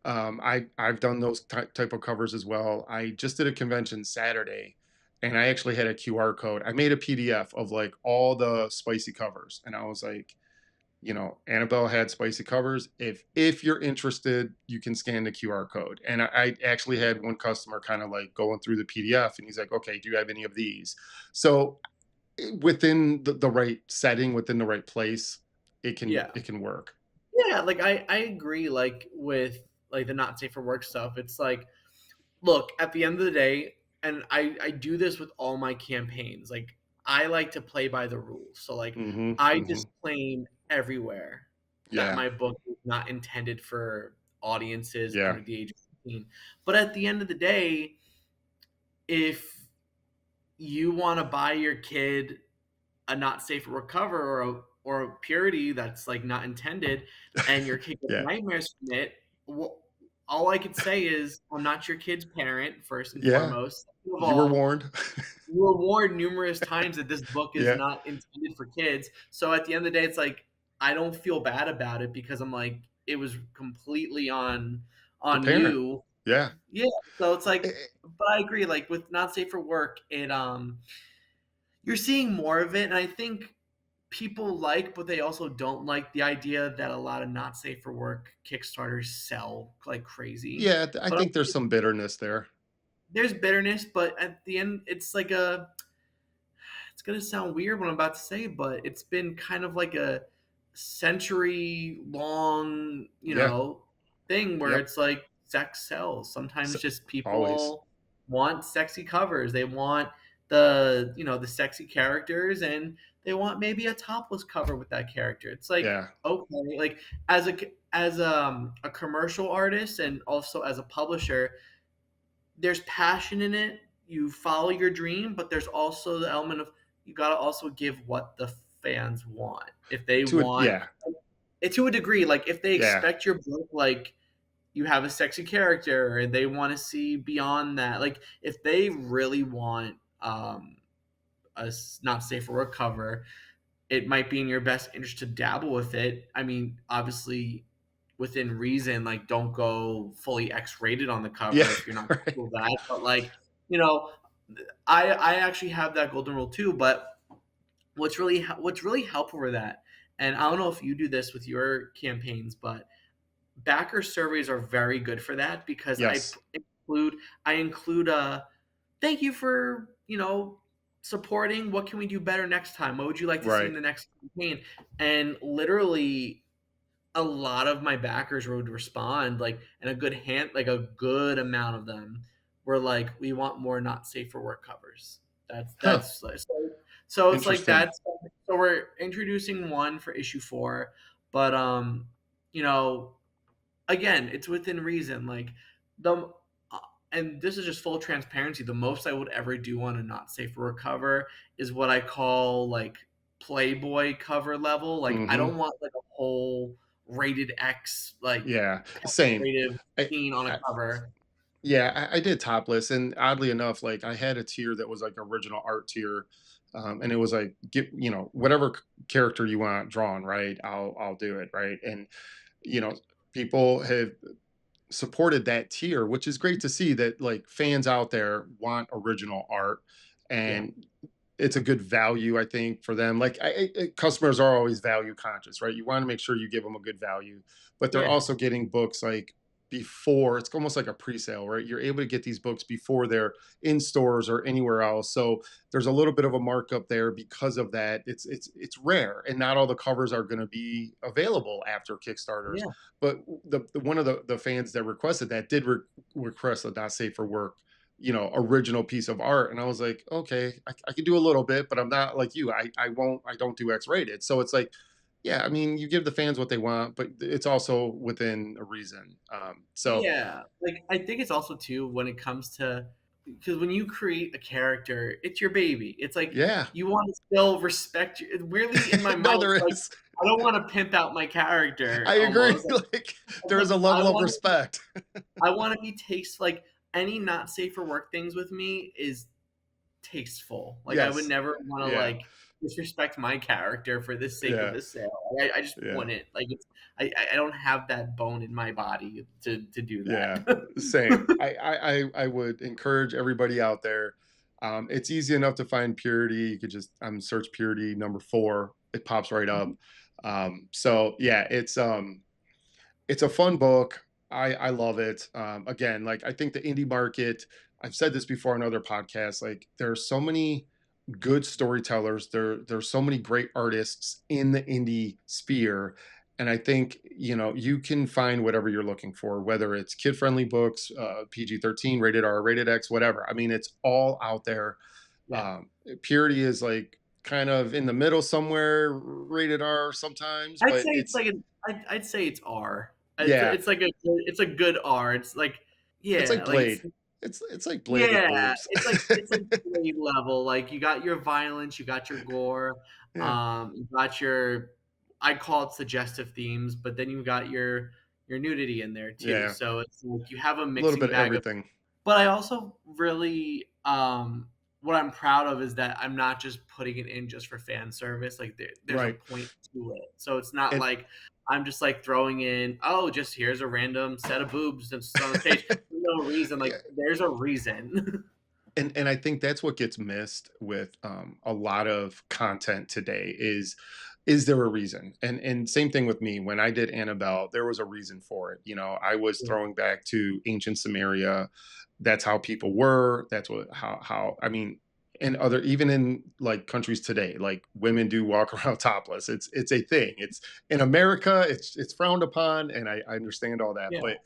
I've done those type of covers as well. I just did a convention Saturday, and I actually had a QR code. I made a PDF of like all the spicy covers, and I was like, you know, Annabelle had spicy covers. If you're interested, you can scan the QR code. And I actually had one customer kind of like going through the PDF, and he's like, okay, do you have any of these? So within the right setting, within the right place, Yeah. it can work. Yeah, like I agree like with like the not safe for work stuff. It's like look, at the end of the day, and I do this with all my campaigns. Like I like to play by the rules. So like Hmm. I Hmm. disclaim everywhere that Yeah. my book is not intended for audiences Yeah. under the age of 18. But at the end of the day, if you want to buy your kid a not safe for work cover or a purity that's like not intended and your kid gets Yeah. nightmares from it, well, all I could say is I'm not your kid's parent, first and Yeah. foremost. Second of You were all, warned. you were warned numerous times that this book is Yeah. not intended for kids. So at the end of the day, it's like I don't feel bad about it because I'm like it was completely The on parent. you. Yeah. Yeah. So it's Eh, like, eh, but I agree. Like with not safe for work, it you're seeing more of it, and I think people like, but they also don't like the idea that a lot of not safe for work Kickstarters sell like crazy. Yeah, I But think there's some bitterness there. there's bitterness, but at the end, it's like a it's gonna sound weird what I'm about to say, but it's been kind of like a century long, Yeah. thing where Yep. it's like sex sells. S Sometimes just Always. people want sexy covers. They want the sexy characters, and they want maybe a topless cover with that character. It's like, Yeah. okay, like as a commercial artist and also as a publisher, there's passion in it. You follow your dream, but there's also the element of you got to also give what the fans want. If they To a want Yeah. it to a degree, like if they Yeah. expect your book, like you have a sexy character and they want to see beyond that, like if they really want not safe for work cover, it might be in your best interest to dabble with it. I mean, obviously within reason, like don't go fully X-rated on the Yeah. cover if you're not Right. comfortable with that. But like, you know, I actually have that golden rule too. But what's really helpful for that, and I don't know if you do this with your campaigns, but backer surveys are very good for that because Yes. I include a thank you for supporting. What can we do better next time? What would you like to see in Right. the next campaign? And literally a lot of my backers would respond like, and a good amount of them were like, we want more not safe for work covers. that's Huh. that's so it's like Interesting. so we're introducing one for issue 4, but you know again, it's within reason. Like the and this is just full transparency. The most I would ever do on a not safe for work cover is what I call like Playboy cover level. Like I don't Mhm. want like a whole rated X like Yeah. Same. penetrative I scene on a I cover. Yeah, I did topless, and oddly enough, like, I had a tier that was, like, original art tier, and it was like, get whatever character you want drawn, right? I'll do it, right? And, you know, people have supported that tier, which is great to see that like fans out there want original art, Yeah. and it's a good value, I think, for them. Like customers are always value conscious, right? You want to make sure you give them a good value, but they're Yeah. also getting books like before it's almost like a pre-sale, right? You're able to get these books before they're in stores or anywhere else. So there's a little bit of a markup there because of that. It's rare, and not all the covers are going to be available after Kickstarters. Yeah. But the one of the fans that requested that did request a not safe for work, original piece of art, and I was like, okay, I can do a little bit, but I'm not like you. I don't do X rated. So it's like, yeah, I mean, you give the fans what they want, but it's also within a reason. So Yeah, like, I think it's also too when it comes to because when you create a character, it's your baby. It's like yeah, you want to still respect you weirdly in my no, mind, there like, is. I don't wanna pimp out my I character agree. almost, Like like, there is a I level of wanna respect. I wanna be taste like, any not safe for work things with me is tasteful. Like, I would Yes. never wanna, Yeah. like, disrespect my character for the sake of Yeah. a sale. I just Yeah. wouldn't. Like, I don't have that bone in my body to do Yeah, that. same. I would encourage everybody out there. It's easy enough to find purity. You could just search purity number 4. It pops right up. So yeah, it's a fun book. I love it. Again, like I think the indie market. I've said this before on other podcasts. Like there are so many good storytellers. There's so many great artists in the indie sphere, and I think you can find whatever you're looking for, whether it's kid friendly books, PG-13, rated R, rated X, whatever. I mean, it's all out there. Yeah. Purity is like kind of in the middle somewhere, rated R sometimes, I'd but say it's it's like I'd say it's R. yeah, It's a good R. It's like it's like yeah, like Blade. It's like Blade with yeah, boobs. it's like grade level. Like you got your violence, you got your gore, Yeah, you got your I call it suggestive themes, but then you got your nudity in there too. yeah, So it's like you have a a little mixing bit of bag of everything. but I also really what I'm proud of is that I'm not just putting it in just for fan service. Like there's a Right. point to it. So it's not And like I'm just like throwing in, oh, just here's a random set of boobs that's on the page. For no reason. Like yeah, there's a reason. And I think that's what gets missed with a lot of content today is there a reason? And same thing with me. When I did Annabelle, there was a reason for it. You know, I was Yeah. throwing back to ancient Samaria. That's how people were. That's what how I mean, and other even in like countries today, like women do walk around topless. It's a thing. It's in America, it's frowned upon, and I understand all that. Yeah. But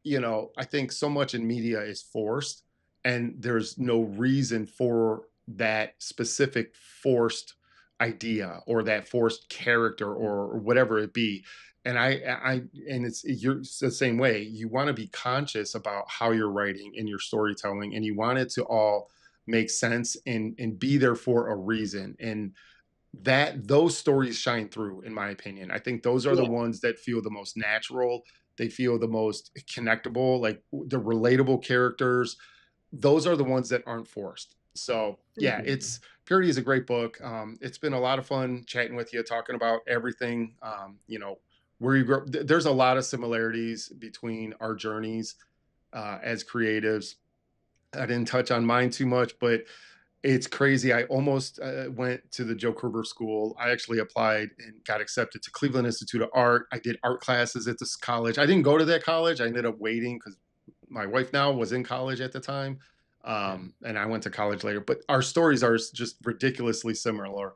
you know, I think so much in media is forced, and there's no reason for that specific forced idea or that forced character or whatever it be. And and it's the same way. You want to be conscious about how you're writing and your storytelling, and you want it to all make sense and be there for a reason. And that those stories shine through, in my opinion. I think those are the Yeah. ones that feel the most natural. They feel the most connectable, like the relatable characters. Those are the ones that aren't forced. So Thank yeah, you. it's Purity is a great book. It's been a lot of fun chatting with you, talking about everything. You know, where you grow. There's a lot of similarities between our journeys as creatives. I didn't touch on mine too much, but it's crazy. I almost went to the Joe Kruger School. I actually applied and got accepted to Cleveland Institute of Art. I did art classes at this college. I didn't go to that college. I ended up waiting because my wife now was in college at the time. Yeah. And I went to college later. But our stories are just ridiculously similar.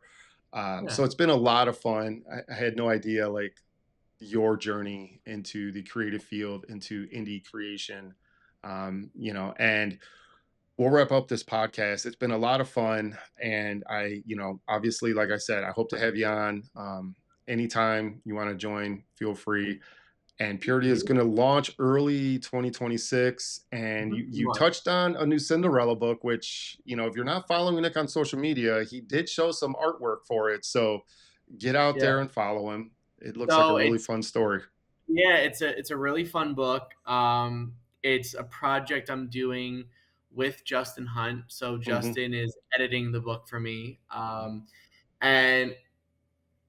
So Yeah. it's been a lot of fun. I had no idea like your journey into the creative field, into indie creation. You know, and we'll wrap up this podcast. It's been a lot of fun. And you know, obviously, like I said, I hope to have you on anytime you want to join, feel free. And Thank Purity is you. going to launch early 2026. And Mhm. you March. touched on a new Cinderella book, which, you know, if you're not following Nick on social media, he did show some artwork for it. So get out Yeah. there and follow him. It looks like a So really it's fun story. yeah, it's a really fun book. It's a project I'm doing with Justin Hunt. So Hmm. Justin is editing the book for me. And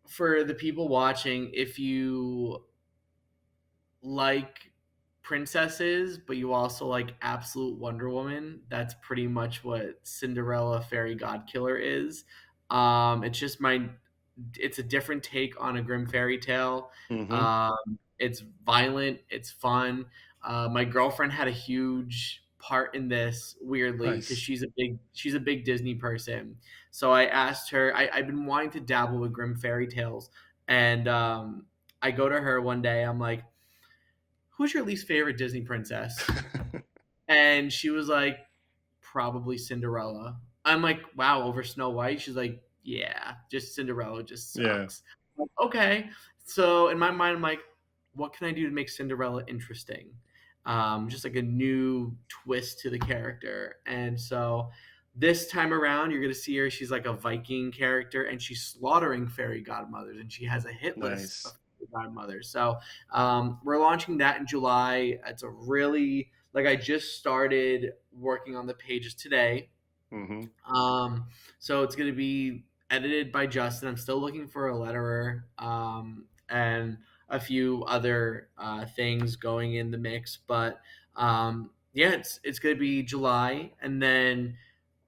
for the people watching, if you like princesses, but you also like absolute Wonder Woman, that's pretty much what Cinderella Fairy God Killer is. It's just my it's a different take on a grim fairy tale. Hmm. It's violent, it's fun. My girlfriend had a huge part in this weirdly because Nice. she's a big Disney person. So I asked her. I've been wanting to dabble with grim fairy tales, and I go to her one day. I'm like, "Who's your least favorite Disney princess?" And she was like, "Probably Cinderella." I'm like, "Wow, over Snow White?" She's like, "Yeah, just Cinderella just Yeah. sucks." I'm like, okay. So in my mind, I'm like, what can I do to make Cinderella interesting? Just like a new twist to the character. And so this time around, you're gonna see her. She's like a Viking character, and she's slaughtering fairy godmothers, and she has a hit list of Nice. fairy godmothers. So we're launching that in July. It's a really like I just started working on the pages today. Hmm. Um, so it's going to be edited by Justin. I'm still looking for a letterer and a few other things going in the mix. But yeah, it's going to be July, and then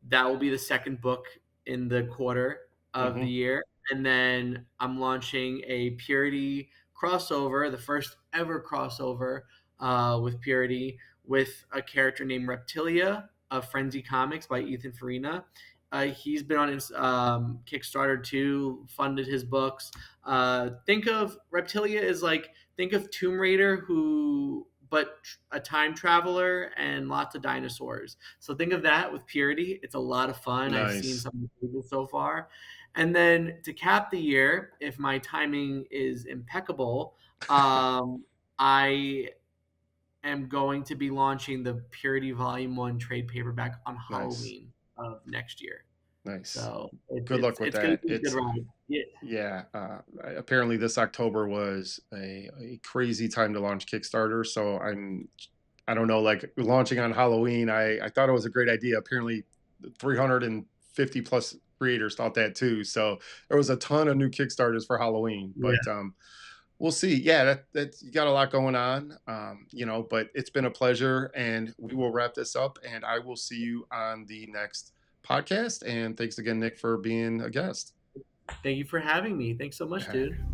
that will be the second book in the quarter of the Hmm. year. And then I'm launching a Purity crossover, the first ever crossover with Purity, with a character named Reptilia of Frenzy Comics by Ethan Farina. He's been on his Kickstarter too, funded his books. Think of Reptilia as like, think of Tomb Raider, but a time traveler and lots of dinosaurs. So think of that with Purity. It's a lot of fun. I've seen Nice. some people so far. And then to cap the year, if my timing is impeccable, I am going to be launching the Purity Volume 1 trade paperback on Nice. Halloween of next year. Nice. So it's Good it's luck with it's gonna that. be a good It's ride. Yeah. yeah. Apparently, this October was a crazy time to launch Kickstarter. So I don't know, like launching on Halloween. I thought it was a great idea. Apparently, 350 plus creators thought that too. So there was a ton of new Kickstarters for Halloween. Yeah. But we'll see. Yeah, that you got a lot going on, but it's been a pleasure, and we will wrap this up. And I will see you on the next podcast. And thanks again, Nick, for being a guest. Thank you for having me. Thanks so much, Uh, dude.